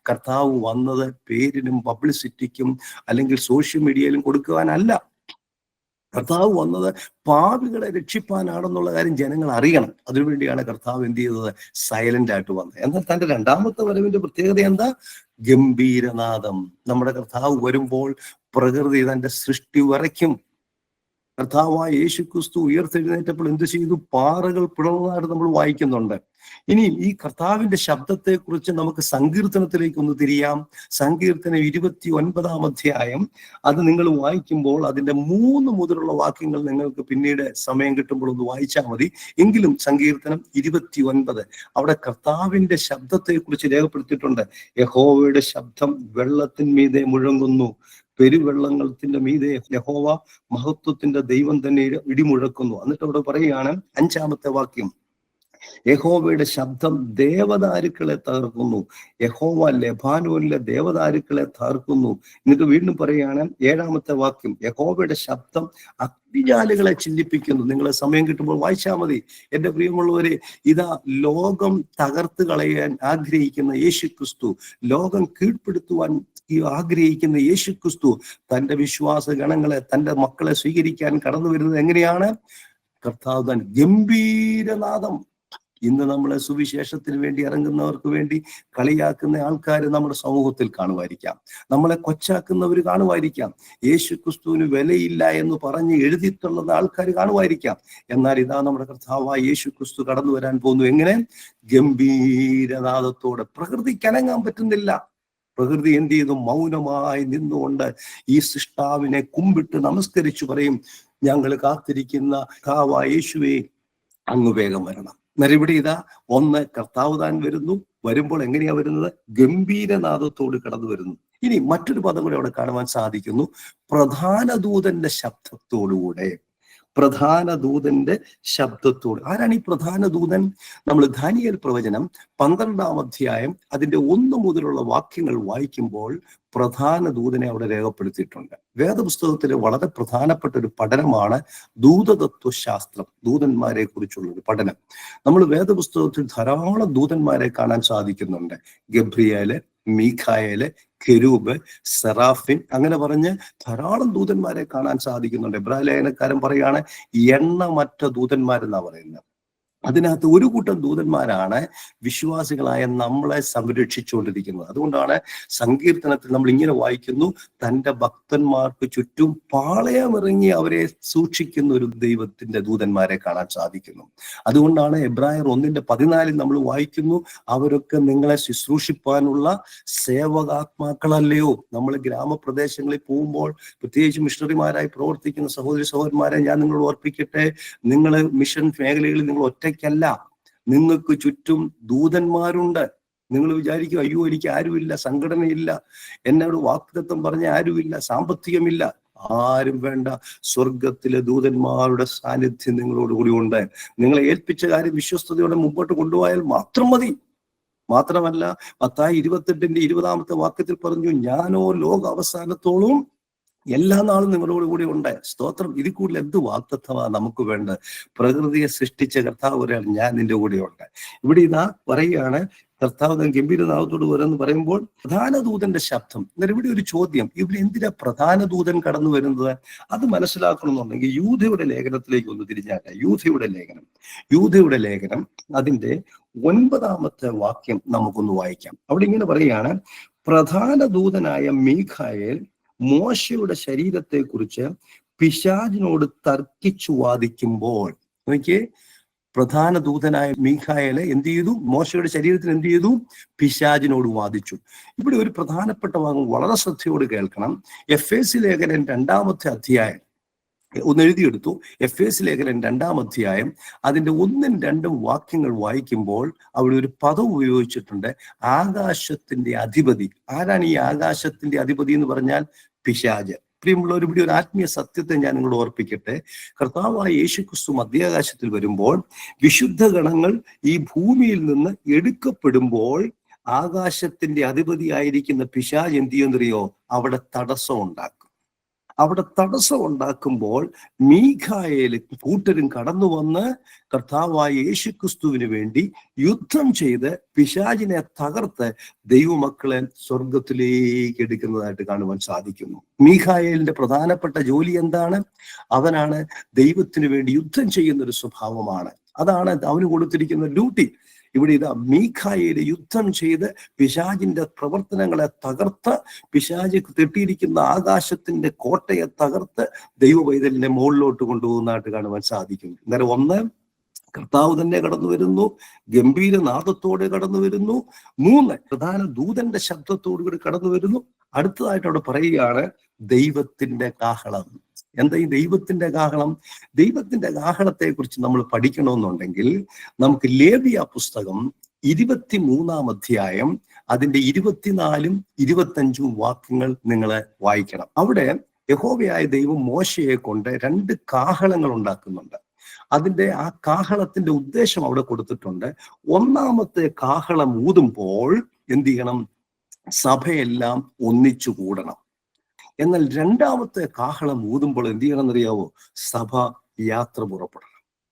കർത്താവ് വന്നത് പേരിനും പബ്ലിസിറ്റിക്കും അല്ലെങ്കിൽ സോഷ്യൽ മീഡിയയിലും കൊടുക്കുവാനല്ല. കർത്താവ് വന്നത് പാപികളെ രക്ഷിപ്പാനാണെന്നുള്ള കാര്യം ജനങ്ങൾ അറിയണം. അതിനുവേണ്ടിയാണ് കർത്താവ് എന്ത് ചെയ്തത്? സൈലന്റ് ആയിട്ട് വന്നത്. എന്നാൽ തന്റെ രണ്ടാമത്തെ വരവിന്റെ പ്രത്യേകത എന്താ? ഗംഭീരനാദം. നമ്മുടെ കർത്താവ് വരുമ്പോൾ പ്രകൃതി തന്റെ സൃഷ്ടി വിറയ്ക്കും. കർത്താവായ യേശുക്രിസ്തു ഉയർത്തെഴുന്നേറ്റപ്പോൾ എന്ത് ചെയ്തു? പാറകൾ പിളർന്നതായിട്ട് നമ്മൾ വായിക്കുന്നുണ്ട്. ഇനി ഈ കർത്താവിന്റെ ശബ്ദത്തെ കുറിച്ച് നമുക്ക് സങ്കീർത്തനത്തിലേക്ക് ഒന്ന് തിരിയാം. സങ്കീർത്തനം 29-ാം അധ്യായം, അത് നിങ്ങൾ വായിക്കുമ്പോൾ അതിന്റെ 3 മുതലുള്ള വാക്യങ്ങൾ നിങ്ങൾക്ക് പിന്നീട് സമയം കിട്ടുമ്പോൾ ഒന്ന് വായിച്ചാൽ മതി. എങ്കിലും സങ്കീർത്തനം 29, അവിടെ കർത്താവിന്റെ ശബ്ദത്തെ കുറിച്ച് രേഖപ്പെടുത്തിയിട്ടുണ്ട്. യഹോവയുടെ ശബ്ദം വെള്ളത്തിന്മീതെ മുഴങ്ങുന്നു, പെരുവെള്ളങ്ങളുടെ മീതെ യഹോവ മഹത്വത്തിന്റെ ദൈവം തന്നെ ഇടിമുഴക്കുന്നു. എന്നിട്ട് അവിടെ പറയുകയാണ് 5-ാമത്തെ വാക്യം, യഹോവയുടെ ശബ്ദം ദേവദാരുക്കളെ തകർക്കുന്നു, യഹോവ ലെബാനോനിലെ ദേവദാരുക്കളെ തകർക്കുന്നു. എന്നിട്ട് വീണ്ടും പറയുകയാണ് 7-ാമത്തെ വാക്യം, യഹോവയുടെ ശബ്ദം അഗ്നിജാലുകളെ ചിന്തിപ്പിക്കുന്നു. നിങ്ങളെ സമയം കിട്ടുമ്പോൾ വായിച്ചാൽ മതി. എന്റെ പ്രിയമുള്ളവരെ, ഇതാ ലോകം തകർത്ത് കളയാൻ ആഗ്രഹിക്കുന്ന യേശുക്രിസ്തു, ലോകം കീഴ്പ്പെടുത്തുവാൻ ആഗ്രഹിക്കുന്ന യേശുക്രിസ്തു തന്റെ വിശ്വാസ ഗണങ്ങളെ, തന്റെ മക്കളെ സ്വീകരിക്കാൻ കടന്നു വരുന്നത് എങ്ങനെയാണ്? കർത്താവ് താൻ ഗംഭീരനാദം. ഇന്ന് നമ്മളെ സുവിശേഷത്തിന് വേണ്ടി ഇറങ്ങുന്നവർക്ക് വേണ്ടി കളിയാക്കുന്ന ആൾക്കാർ നമ്മുടെ സമൂഹത്തിൽ കാണുമായിരിക്കാം. നമ്മളെ കൊച്ചാക്കുന്നവർ കാണുമായിരിക്കാം. യേശുക്രിസ്തുവിന് വിലയില്ല എന്ന് പറഞ്ഞ് എഴുതിത്തുള്ളത് ആൾക്കാർ കാണുമായിരിക്കാം. എന്നാൽ ഇതാ നമ്മുടെ കർത്താവായ യേശുക്രിസ്തു കടന്നു വരാൻ പോകുന്നു. എങ്ങനെ? ഗംഭീരനാദത്തോടെ. പ്രകൃതിക്ക് അനങ്ങാൻ പറ്റുന്നില്ല. പ്രകൃതി എന്ത് ചെയ്തു? മൗനമായി നിന്നുകൊണ്ട് ഈ സൃഷ്ടാവിനെ കുമ്പിട്ട് നമസ്കരിച്ചു പറയും, ഞങ്ങൾ കാത്തിരിക്കുന്ന കർത്താവായ യേശുവേ, അങ്ങ് വേഗം വരണം. ഇവിടെ ഇതാ ഒന്ന് കർത്താവ് താൻ വരുന്നു. വരുമ്പോൾ എങ്ങനെയാ വരുന്നത്? ഗംഭീരനാദത്തോട് കടന്നു വരുന്നു. ഇനി മറ്റൊരു പദം കൂടെ അവിടെ കാണുവാൻ സാധിക്കുന്നു, പ്രധാന ദൂതന്റെ ശബ്ദത്തോടുകൂടെ. പ്രധാന ദൂതന്റെ ശബ്ദത്തോട്. ആരാണ് ഈ പ്രധാന ദൂതൻ? നമ്മൾ ദാനിയേൽ പ്രവചനം 12-ാം അധ്യായം അതിന്റെ 1 മുതലുള്ള വാക്യങ്ങൾ വായിക്കുമ്പോൾ പ്രധാന ദൂതനെ അവിടെ രേഖപ്പെടുത്തിയിട്ടുണ്ട്. വേദപുസ്തകത്തിലെ വളരെ പ്രധാനപ്പെട്ട ഒരു പഠനമാണ് ദൂതതത്വശാസ്ത്രം, ദൂതന്മാരെ കുറിച്ചുള്ള ഒരു പഠനം. നമ്മൾ വേദപുസ്തകത്തിൽ ധാരാളം ദൂതന്മാരെ കാണാൻ സാധിക്കുന്നുണ്ട്. ഗബ്രിയേല്, മീഖായേല്, കെരൂബ്, സെറാഫിൻ, അങ്ങനെ പറഞ്ഞ് ധാരാളം ദൂതന്മാരെ കാണാൻ സാധിക്കുന്നുണ്ട്. എബ്രായ ലേഖനക്കാരൻ പറയാണ് എണ്ണമറ്റ ദൂതന്മാരെന്നാ പറയുന്നത്. അതിനകത്ത് ഒരു കൂട്ടം ദൂതന്മാരാണ് വിശ്വാസികളായ നമ്മളെ സംരക്ഷിച്ചുകൊണ്ടിരിക്കുന്നത്. അതുകൊണ്ടാണ് സങ്കീർത്തനത്തിൽ നമ്മൾ ഇങ്ങനെ വായിക്കുന്നു, തൻ്റെ ഭക്തന്മാർക്ക് ചുറ്റും പാളയമിറങ്ങി അവരെ സൂക്ഷിക്കുന്ന ഒരു ദൈവത്തിന്റെ ദൂതന്മാരെ കാണാൻ സാധിക്കുന്നു. അതുകൊണ്ടാണ് എബ്രായർ 1:14 നമ്മൾ വായിക്കുന്നു, അവരൊക്കെ നിങ്ങളെ ശുശ്രൂഷിപ്പാനുള്ള സേവകാത്മാക്കളല്ലയോ. നമ്മൾ ഗ്രാമപ്രദേശങ്ങളിൽ പോകുമ്പോൾ, പ്രത്യേകിച്ച് മിഷണറിമാരായി പ്രവർത്തിക്കുന്ന സഹോദരി സഹോദരന്മാരെ ഞാൻ നിങ്ങളോട് ഓർപ്പിക്കട്ടെ, നിങ്ങൾ മിഷൻ മേഖലകളിൽ നിങ്ങൾ ഒറ്റയ്ക്കല്ല, നിങ്ങൾക്ക് ചുറ്റും ദൂതന്മാരുണ്ട്. നിങ്ങൾ വിചാരിക്കും, അയ്യോ എനിക്ക് ആരുമില്ല, സംഘടനയില്ല, എന്നോട് വാഗ്ദത്തം പറഞ്ഞ ആരുമില്ല, സാമ്പത്തികമില്ല. ആരും വേണ്ട, സ്വർഗത്തിലെ ദൂതന്മാരുടെ സാന്നിധ്യം നിങ്ങളോട് കൂടി ഉണ്ട്. നിങ്ങളെ ഏൽപ്പിച്ച കാര്യം വിശ്വസ്തയോടെ മുമ്പോട്ട് കൊണ്ടുപോയാൽ മാത്രം മതി. മാത്രമല്ല മത്തായി 28:20 വാക്യത്തിൽ പറഞ്ഞു, ഞാനോ ലോക അവസാനത്തോളം എല്ലാ നാളും നിങ്ങളോട് കൂടി ഉണ്ട്. സ്തോത്രം. ഇതിൽ കൂടുതൽ എന്ത് വാഗ്ദത്തമാണ് നമുക്ക് വേണ്ടത്? പ്രകൃതിയെ സൃഷ്ടിച്ച കർത്താവ് ഒരാൾ, ഞാൻ നിന്റെ കൂടെ ഉണ്ട്. ഇവിടെ ഇതാ പറയുകയാണ്, കർത്താവ് ഗംഭീരനാമത്തോട് വരെന്ന് പറയുമ്പോൾ പ്രധാന ദൂതന്റെ ശബ്ദം. എന്നാൽ ഇവിടെ ഒരു ചോദ്യം, ഇവിടെ എന്തിനാ പ്രധാന ദൂതൻ കടന്നു വരുന്നത്? അത് മനസ്സിലാക്കണമെന്നുണ്ടെങ്കിൽ യൂദയുടെ ലേഖനത്തിലേക്ക് ഒന്ന് തിരിഞ്ഞാട്ടെ. യൂദയുടെ ലേഖനം അതിന്റെ 9 വാക്യം നമുക്കൊന്ന് വായിക്കാം. അവിടെ ഇങ്ങനെ പറയുകയാണ്, പ്രധാന ദൂതനായ മീഖായേൽ മോശയുടെ ശരീരത്തെ കുറിച്ച് പിശാചിനോട് തർക്കിച്ചു വാദിക്കുമ്പോൾ, നോക്കിയേ, പ്രധാന ദൂതനായ മീഖായേൽ എന്ത് ചെയ്തു? മോശയുടെ ശരീരത്തിന് എന്ത് ചെയ്തു? പിശാചിനോട് വാദിച്ചു. ഇവിടെ ഒരു പ്രധാനപ്പെട്ട ഭാഗം വളരെ ശ്രദ്ധയോട് കേൾക്കണം. എഫേസ്യ ലേഖനം 2-ാമത്തെ അധ്യായം ഒന്ന് എഴുതിയെടുത്തു. എഫേസ്യ ലേഖനം 2-ാം അധ്യായം അതിന്റെ 1-2 വാക്യങ്ങൾ വായിക്കുമ്പോൾ അവിടെ ഒരു പദം ഉപയോഗിച്ചിട്ടുണ്ട്, ആകാശത്തിന്റെ അധിപതി. ആരാണ് ഈ ആകാശത്തിന്റെ അധിപതി എന്ന് പറഞ്ഞാൽ? പിശാച്. പ്രിയമുള്ളവർ, ഇവിടെ ഒരു ആത്മീയ സത്യത്തെ ഞാൻ നിങ്ങളോട് ഓർപ്പിക്കട്ടെ. കർത്താവായ യേശുക്രിസ്തു മധ്യാകാശത്തിൽ വരുമ്പോൾ വിശുദ്ധ ഗണങ്ങൾ ഈ ഭൂമിയിൽ നിന്ന് എടുക്കപ്പെടുമ്പോൾ ആകാശത്തിന്റെ അധിപതിയായിരിക്കുന്ന പിശാച് എന്ത് ചെയ്യുന്നറിയോ? അവിടെ തടസ്സം ഉണ്ടാക്കും. അവിടെ തടസ്സം ഉണ്ടാക്കുമ്പോൾ മീഖായേലും കൂട്ടരും കടന്നു വന്ന് കർത്താവായ യേശുക്രിസ്തുവിന് വേണ്ടി യുദ്ധം ചെയ്ത് പിശാചിനെ തകർത്ത് ദൈവമക്കളെ സ്വർഗത്തിലേക്ക് എടുക്കുന്നതായിട്ട് കാണുവാൻ സാധിക്കുന്നു. മീഖായേലിന്റെ പ്രധാനപ്പെട്ട ജോലി എന്താണ്? അവനാണ് ദൈവത്തിന് വേണ്ടി യുദ്ധം ചെയ്യുന്ന ഒരു സ്വഭാവമാണ്. അതാണ് അവന് കൊടുത്തിരിക്കുന്ന ഡ്യൂട്ടി. ഇവിടെ ഇതാ മീഖായേൽ യുദ്ധം ചെയ്ത് പിശാചിന്റെ പ്രവർത്തനങ്ങളെ തകർത്ത്, പിശാച് തെട്ടിയിരിക്കുന്ന ആകാശത്തിന്റെ കോട്ടയെ തകർത്ത് ദൈവപൈതലിനെ മുകളിലോട്ട് കൊണ്ടുപോകുന്നതായിട്ട് കാണുവാൻ സാധിക്കുന്നു. അന്നേരം ഒന്ന്, കർത്താവ് തന്നെ കടന്നു വരുന്നു, ഗംഭീരനാദത്തോടെ കടന്നു വരുന്നു. 3, പ്രധാന ദൂതന്റെ ശബ്ദത്തോടുകൂടി കടന്നു വരുന്നു. അടുത്തതായിട്ട് അവിടെ പറയുകയാണ്, ദൈവത്തിന്റെ കാഹളം. എന്താ ഈ ദൈവത്തിന്റെ കാഹളം? ദൈവത്തിന്റെ കാഹളത്തെ കുറിച്ച് നമ്മൾ പഠിക്കണമെന്നുണ്ടെങ്കിൽ നമുക്ക് ലേവ്യ പുസ്തകം 23-ാം അധ്യായം അതിന്റെ 24-ഉം 25-ഉം വാക്യങ്ങൾ നിങ്ങൾ വായിക്കണം. അവിടെ യഹോവയായ ദൈവം മോശയെ കൊണ്ട് 2 കാഹളങ്ങൾ ഉണ്ടാക്കുന്നുണ്ട്. അതിന്റെ ആ കാഹളത്തിന്റെ ഉദ്ദേശം അവിടെ കൊടുത്തിട്ടുണ്ട്. 1-ാമത്തെ കാഹളം ഊതുമ്പോൾ എന്ത് ചെയ്യണം? സഭയെല്ലാം ഒന്നിച്ചു കൂടണം. എന്നാൽ 2-ാമത്തെ കാഹളം ഊതുമ്പോൾ എന്ത് ചെയ്യണം എന്നറിയാവോ? സഭ യാത്ര പുറപ്പെടണം.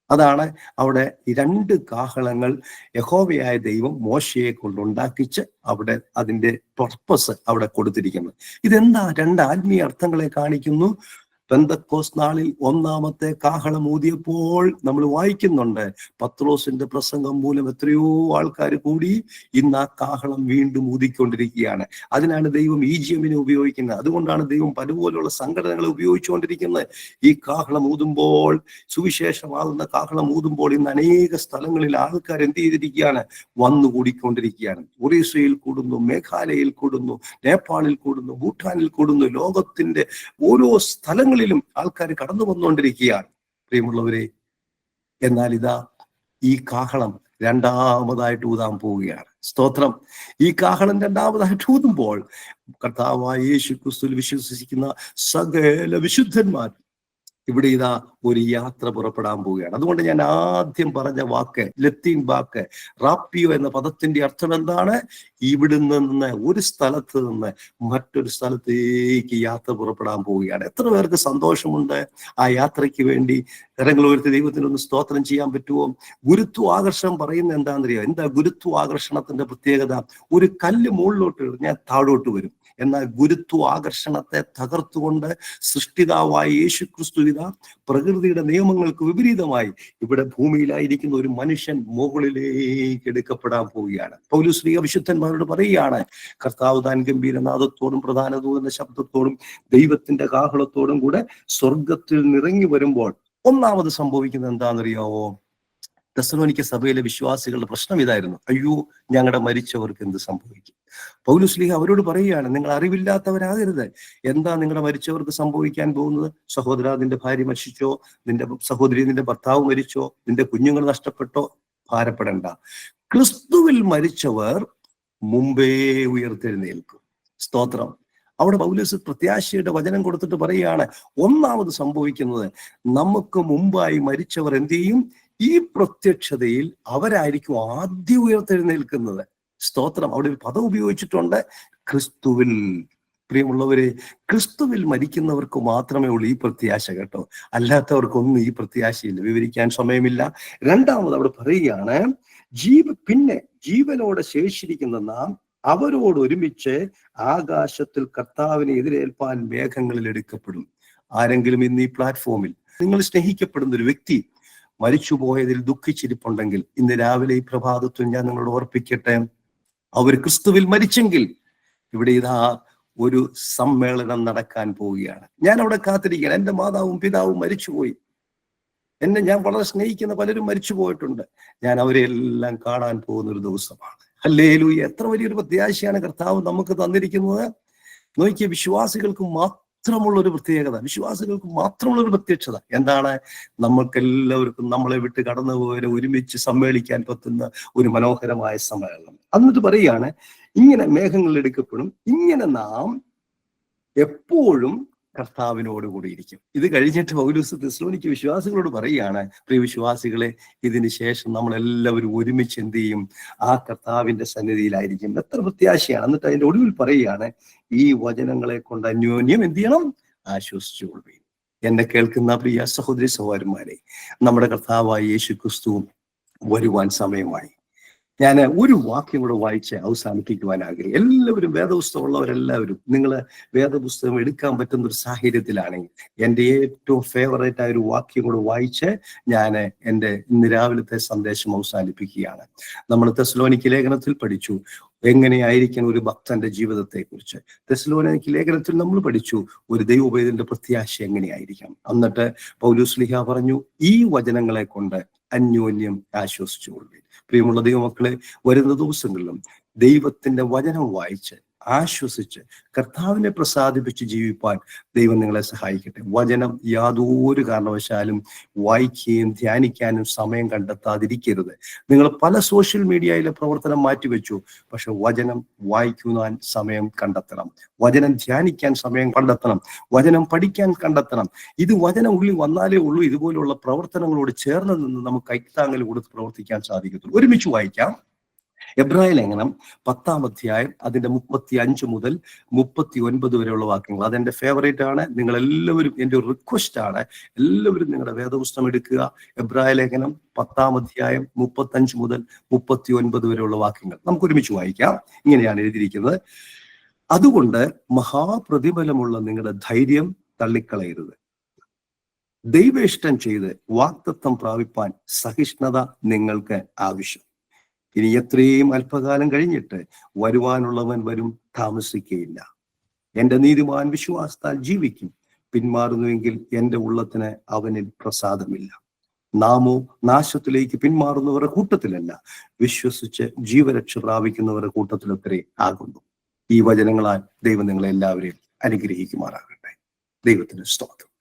അതാണ് അവിടെ ഈ 2 കാഹളങ്ങൾ യഹോവയായ ദൈവം മോശയെ കൊണ്ടുണ്ടാക്കിച്ച് അവിടെ അതിന്റെ പർപ്പസ് അവിടെ കൊടുത്തിരിക്കുന്നത്. ഇതെന്താ? 2 ആത്മീയ അർത്ഥങ്ങളെ കാണിക്കുന്നു. പെന്തക്കോസ്ത് നാളിൽ 1-ാമത്തെ കാഹളം ഊതിയപ്പോൾ നമ്മൾ വായിക്കുന്നുണ്ട്, പത്രോസിന്റെ പ്രസംഗം മൂലം എത്രയോ ആൾക്കാർ കൂടി ഇന്ന് ആ കാഹളം വീണ്ടും ഊതിക്കൊണ്ടിരിക്കുകയാണ്. അതിനാണ് ദൈവം ഈജിയമിനെ ഉപയോഗിക്കുന്നത്. അതുകൊണ്ടാണ് ദൈവം പലപോലുള്ള സംഘടനകളെ ഉപയോഗിച്ചുകൊണ്ടിരിക്കുന്നത്. ഈ കാഹളം ഊതുമ്പോൾ, സുവിശേഷമാകുന്ന കാഹളം ഊതുമ്പോൾ ഇന്ന് അനേക സ്ഥലങ്ങളിൽ ആൾക്കാർ എന്ത് ചെയ്തിരിക്കുകയാണ്? വന്നുകൂടിക്കൊണ്ടിരിക്കുകയാണ്. ഒറീസയിൽ കൂടുന്നു, മേഘാലയയിൽ കൂടുന്നു, നേപ്പാളിൽ കൂടുന്നു, ഭൂട്ടാനിൽ കൂടുന്നു. ലോകത്തിന്റെ ഓരോ സ്ഥലങ്ങളിലും ആൾക്കാർ കടന്നു വന്നുകൊണ്ടിരിക്കുകയാണ്. പ്രിയമുള്ളവരെ, എന്നാൽ ഇതാ ഈ കാഹളം 2-ാമതായിട്ട് ഊതാൻ പോവുകയാണ്. സ്തോത്രം. ഈ കാഹളം 2-ാമതായിട്ട് ഊതുമ്പോൾ കർത്താവായ യേശുക്രിസ്തുവിൽ വിശ്വസിക്കുന്ന സകല വിശുദ്ധന്മാർ ഇവിടെ ഇതാ ഒരു യാത്ര പുറപ്പെടാൻ പോവുകയാണ്. അതുകൊണ്ട് ഞാൻ ആദ്യം പറഞ്ഞ വാക്ക്, ലത്തീൻ വാക്ക് റാപ്പിയോ എന്ന പദത്തിന്റെ അർത്ഥം എന്താണ്? ഇവിടുന്ന് നിന്ന്, ഒരു സ്ഥലത്ത് നിന്ന് മറ്റൊരു സ്ഥലത്തേക്ക് യാത്ര പുറപ്പെടാൻ പോവുകയാണ്. എത്ര പേർക്ക് സന്തോഷമുണ്ട് ആ യാത്രയ്ക്ക് വേണ്ടി? കരങ്ങൾ ഉയർത്തി ദൈവത്തിനൊന്ന് സ്തോത്രം ചെയ്യാൻ പറ്റുമോ? ഗുരുത്വാകർഷണം പറയുന്നത് എന്താണെന്നറിയോ? എന്താ ഗുരുത്വാകർഷണത്തിന്റെ പ്രത്യേകത? ഒരു കല്ല് മുകളിലോട്ട് എറിഞ്ഞാൽ താഴോട്ട് വരും. എന്നാൽ ഗുരുത്വാകർഷണത്തെ തകർത്തുകൊണ്ട് സൃഷ്ടിതാവായ യേശുക്രിസ്തു ഇതാ പ്രകൃതിയുടെ നിയമങ്ങൾക്ക് വിപരീതമായി ഇവിടെ ഭൂമിയിലായിരിക്കുന്ന ഒരു മനുഷ്യൻ മുകളിലേക്ക് എടുക്കപ്പെടാൻ പോവുകയാണ്. പൗലോസ് ശ്ലീഹ വിശുദ്ധന്മാരോട് പറയുകയാണ്, കർത്താവ് താൻ ഗംഭീരനാദത്തോടും പ്രധാന ദൂതന്റെ ശബ്ദത്തോടും ദൈവത്തിന്റെ കാഹളത്തോടും കൂടെ സ്വർഗത്തിൽ നിറങ്ങി വരുമ്പോൾ 1-ാമത് സംഭവിക്കുന്നത് എന്താണെന്നറിയാവോ? തെസ്സലോനിക്ക സഭയിലെ വിശ്വാസികളുടെ പ്രശ്നം ഇതായിരുന്നു, അയ്യോ ഞങ്ങളുടെ മരിച്ചവർക്ക് എന്ത് സംഭവിക്കും? പൗലോസ് ശ്ലീഹ അവരോട് പറയുകയാണ്, നിങ്ങൾ അറിവില്ലാത്തവരാകരുത്. എന്താ നിങ്ങളുടെ മരിച്ചവർക്ക് സംഭവിക്കാൻ പോകുന്നത്? സഹോദര, നിന്റെ ഭാര്യ മരിച്ചോ, നിന്റെ സഹോദരി, നിന്റെ ഭർത്താവ് മരിച്ചോ, നിന്റെ കുഞ്ഞുങ്ങൾ നഷ്ടപ്പെട്ടോ? ഭാരപ്പെടേണ്ട. ക്രിസ്തുവിൽ മരിച്ചവർ മുമ്പേ ഉയർത്തെഴുന്നേൽക്കും. സ്തോത്രം. അവിടെ പൗലോസ് പ്രത്യാശയുടെ വചനം കൊടുത്തിട്ട് പറയുകയാണ്, 1-ാമത് സംഭവിക്കുന്നത്, നമുക്ക് മുമ്പായി മരിച്ചവർ എന്ത് ചെയ്യും? ഈ പ്രത്യക്ഷതയിൽ അവരായിരിക്കും ആദ്യം ഉയർത്തെഴുന്നേൽക്കുന്നത്. സ്തോത്രം. അവിടെ ഒരു പദം ഉപയോഗിച്ചിട്ടുണ്ട്, ക്രിസ്തുവിൽ. പ്രിയമുള്ളവരെ, ക്രിസ്തുവിൽ മരിക്കുന്നവർക്ക് മാത്രമേ ഉള്ളൂ ഈ പ്രത്യാശ കേട്ടോ. അല്ലാത്തവർക്കൊന്നും ഈ പ്രത്യാശയില്ല, വിവരിക്കാൻ സമയമില്ല. രണ്ടാമത് അവിടെ പറയുകയാണ്, പിന്നെ ജീവനോടെ ശേഷിച്ചിരിക്കുന്ന നാം അവരോട് ഒരുമിച്ച് ആകാശത്തിൽ കർത്താവിനെ എതിരേൽപ്പാൻ മേഘങ്ങളിൽ എടുക്കപ്പെടും. ആരെങ്കിലും ഇന്ന് ഈ പ്ലാറ്റ്ഫോമിൽ നിങ്ങൾ സ്നേഹിക്കപ്പെടുന്ന ഒരു വ്യക്തി മരിച്ചുപോയതിൽ ദുഃഖിച്ചിരിപ്പുണ്ടെങ്കിൽ, ഇന്ന് രാവിലെ ഈ പ്രഭാതത്തിൽ ഞാൻ നിങ്ങളോട് ഓർപ്പിക്കട്ടെ, അവർ ക്രിസ്തുവിൽ മരിച്ചെങ്കിൽ ഇവിടെ ഇതാ ഒരു സമ്മേളനം നടക്കാൻ പോവുകയാണ്. ഞാൻ അവിടെ കാത്തിരിക്കുകയാണ്. എൻ്റെ മാതാവും പിതാവും മരിച്ചുപോയി, ഞാൻ വളരെ സ്നേഹിക്കുന്ന പലരും മരിച്ചു പോയിട്ടുണ്ട്. ഞാൻ അവരെ എല്ലാം കാണാൻ പോകുന്ന ഒരു ദിവസമാണ്. ഹല്ലേലൂയ! എത്ര വലിയൊരു പ്രത്യാശയാണ് കർത്താവ് നമുക്ക് തന്നിരിക്കുന്നത്. നോക്കിയ വിശ്വാസികൾക്ക് മാത്രമുള്ളൊരു പ്രത്യേകത, വിശ്വാസികൾക്ക് മാത്രമുള്ളൊരു പ്രത്യക്ഷത എന്താണ്? നമ്മൾക്കെല്ലാവർക്കും നമ്മളെ വിട്ട് കടന്നുപോയവരെ ഒരുമിച്ച് സമ്മേളിക്കാൻ പറ്റുന്ന ഒരു മനോഹരമായ സമ്മേളനം. എന്നിട്ട് പറയുകയാണ്, ഇങ്ങനെ മേഘങ്ങളിൽ എടുക്കപ്പെടും, ഇങ്ങനെ നാം എപ്പോഴും കർത്താവിനോട് കൂടി ഇരിക്കും. ഇത് കഴിഞ്ഞിട്ട് പൗലോസ് തെസ്സലോനിക്ക വിശ്വാസികളോട് പറയുകയാണ്, പ്രിയ വിശ്വാസികളെ, ഇതിന് ശേഷം നമ്മളെല്ലാവരും ഒരുമിച്ച് എന്ത് ചെയ്യും? ആ കർത്താവിന്റെ സന്നിധിയിലായിരിക്കും. എത്ര പ്രത്യാശയാണ്. എന്നിട്ട് അതിന്റെ ഒടുവിൽ പറയുകയാണ്, ഈ വചനങ്ങളെ കൊണ്ട് അന്യോന്യം എന്ത് ചെയ്യണം? ആശ്വസിച്ചുകൊള്ളുകയും. എന്നെ കേൾക്കുന്ന പ്രിയ സഹോദരി സഹോദരന്മാരെ, നമ്മുടെ കർത്താവായ യേശു ക്രിസ്തു വരുവാൻ സമയമായി. ഞാൻ ഒരു വാക്യം കൂടെ വായിച്ച് അവസാനിപ്പിക്കുവാൻ ആഗ്രഹിക്കും. എല്ലാവരും വേദപുസ്തകം ഉള്ളവരെല്ലാവരും നിങ്ങൾ വേദപുസ്തകം എടുക്കാൻ പറ്റുന്ന ഒരു സാഹചര്യത്തിലാണെങ്കിൽ എൻ്റെ ഏറ്റവും ഫേവറേറ്റ് ആയ ഒരു വാക്യം കൂടെ വായിച്ച് ഞാൻ എൻ്റെ ഇന്ന് രാവിലത്തെ സന്ദേശം അവസാനിപ്പിക്കുകയാണ്. നമ്മൾ തെസ്സലോനിക്ക ലേഖനത്തിൽ പഠിച്ചു എങ്ങനെയായിരിക്കണം ഒരു ഭക്തന്റെ ജീവിതത്തെ കുറിച്ച്. തെസ്സലോനിക്ക ലേഖനത്തിൽ നമ്മൾ പഠിച്ചു ഒരു ദൈവോപേതന്റെ പ്രത്യാശ എങ്ങനെയായിരിക്കണം. എന്നിട്ട് പൗലോസ് ശ്ലീഹ പറഞ്ഞു, ഈ വചനങ്ങളെ കൊണ്ട് അന്യോന്യം ആശ്വസിച്ചുകൊള്ളുവിൻ. പ്രിയമുള്ള ദൈവമക്കളെ, വരുന്ന ദിവസങ്ങളിലും ദൈവത്തിന്റെ വചനം വായിച്ച് ആശ്വസിച്ച് കർത്താവിനെ പ്രസാദിപ്പിച്ച് ജീവിപ്പാൻ ദൈവം നിങ്ങളെ സഹായിക്കട്ടെ. വചനം യാതൊരു കാരണവശാലും വായിക്കുകയും ധ്യാനിക്കാനും സമയം കണ്ടെത്താതിരിക്കരുത്. നിങ്ങൾ പല സോഷ്യൽ മീഡിയയിലെ പ്രവർത്തനം മാറ്റിവെച്ചു, പക്ഷെ വചനം വായിക്കുവാൻ സമയം കണ്ടെത്തണം, വചനം ധ്യാനിക്കാൻ സമയം കണ്ടെത്തണം, വചനം പഠിക്കാൻ കണ്ടെത്തണം. ഇത് വചനം ഉള്ളിൽ വന്നാലേ ഉള്ളൂ ഇതുപോലുള്ള പ്രവർത്തനങ്ങളോട് ചേർന്ന് നിന്ന് നമുക്ക് കൈത്താങ്ങൽ കൊടുത്ത് പ്രവർത്തിക്കാൻ സാധിക്കത്തുള്ളൂ. ഒരുമിച്ച് വായിക്കാം. എബ്രായ ലേഖനം 10-ാം അധ്യായം അതിന്റെ 35 മുതൽ 39 വരെയുള്ള വാക്യങ്ങൾ. അതെന്റെ ഫേവറേറ്റ് ആണ്. നിങ്ങൾ എല്ലാവരും, എൻ്റെ ഒരു റിക്വസ്റ്റ് ആണ്, എല്ലാവരും നിങ്ങളുടെ വേദപുസ്തകം എടുക്കുക. എബ്രായ ലേഖനം 10-ാം അധ്യായം 35 മുതൽ 39 വരെയുള്ള വാക്യങ്ങൾ നമുക്ക് ഒരുമിച്ച് വായിക്കാം. ഇങ്ങനെയാണ് എഴുതിയിരിക്കുന്നത്, അതുകൊണ്ട് മഹാപ്രതിഫലമുള്ള നിങ്ങളുടെ ധൈര്യം തള്ളിക്കളയരുത്. ദൈവേഷ്ടം ചെയ്ത് വാഗ്ദത്തം പ്രാപിപ്പാൻ സഹിഷ്ണുത നിങ്ങൾക്ക് ആവശ്യം. ഇനി എത്രയും അല്പകാലം കഴിഞ്ഞിട്ട് വരുവാനുള്ളവൻ വരും, താമസിക്കുകയില്ല. എൻ്റെ നീതിമാൻ വിശ്വാസത്താൽ ജീവിക്കും. പിന്മാറുന്നുവെങ്കിൽ എൻ്റെ ഉള്ളത്തിന് അവനിൽ പ്രസാദമില്ല. നാമോ നാശത്തിലേക്ക് പിന്മാറുന്നവരുടെ കൂട്ടത്തിലല്ല, വിശ്വസിച്ച് ജീവരക്ഷ പ്രാപിക്കുന്നവരുടെ കൂട്ടത്തിലത്രേ ആകുന്നു. ഈ വചനങ്ങളാൽ ദൈവം നിങ്ങളെ എല്ലാവരെയും അനുഗ്രഹിക്കുമാറാകട്ടെ. ദൈവത്തിന് സ്തോത്രം.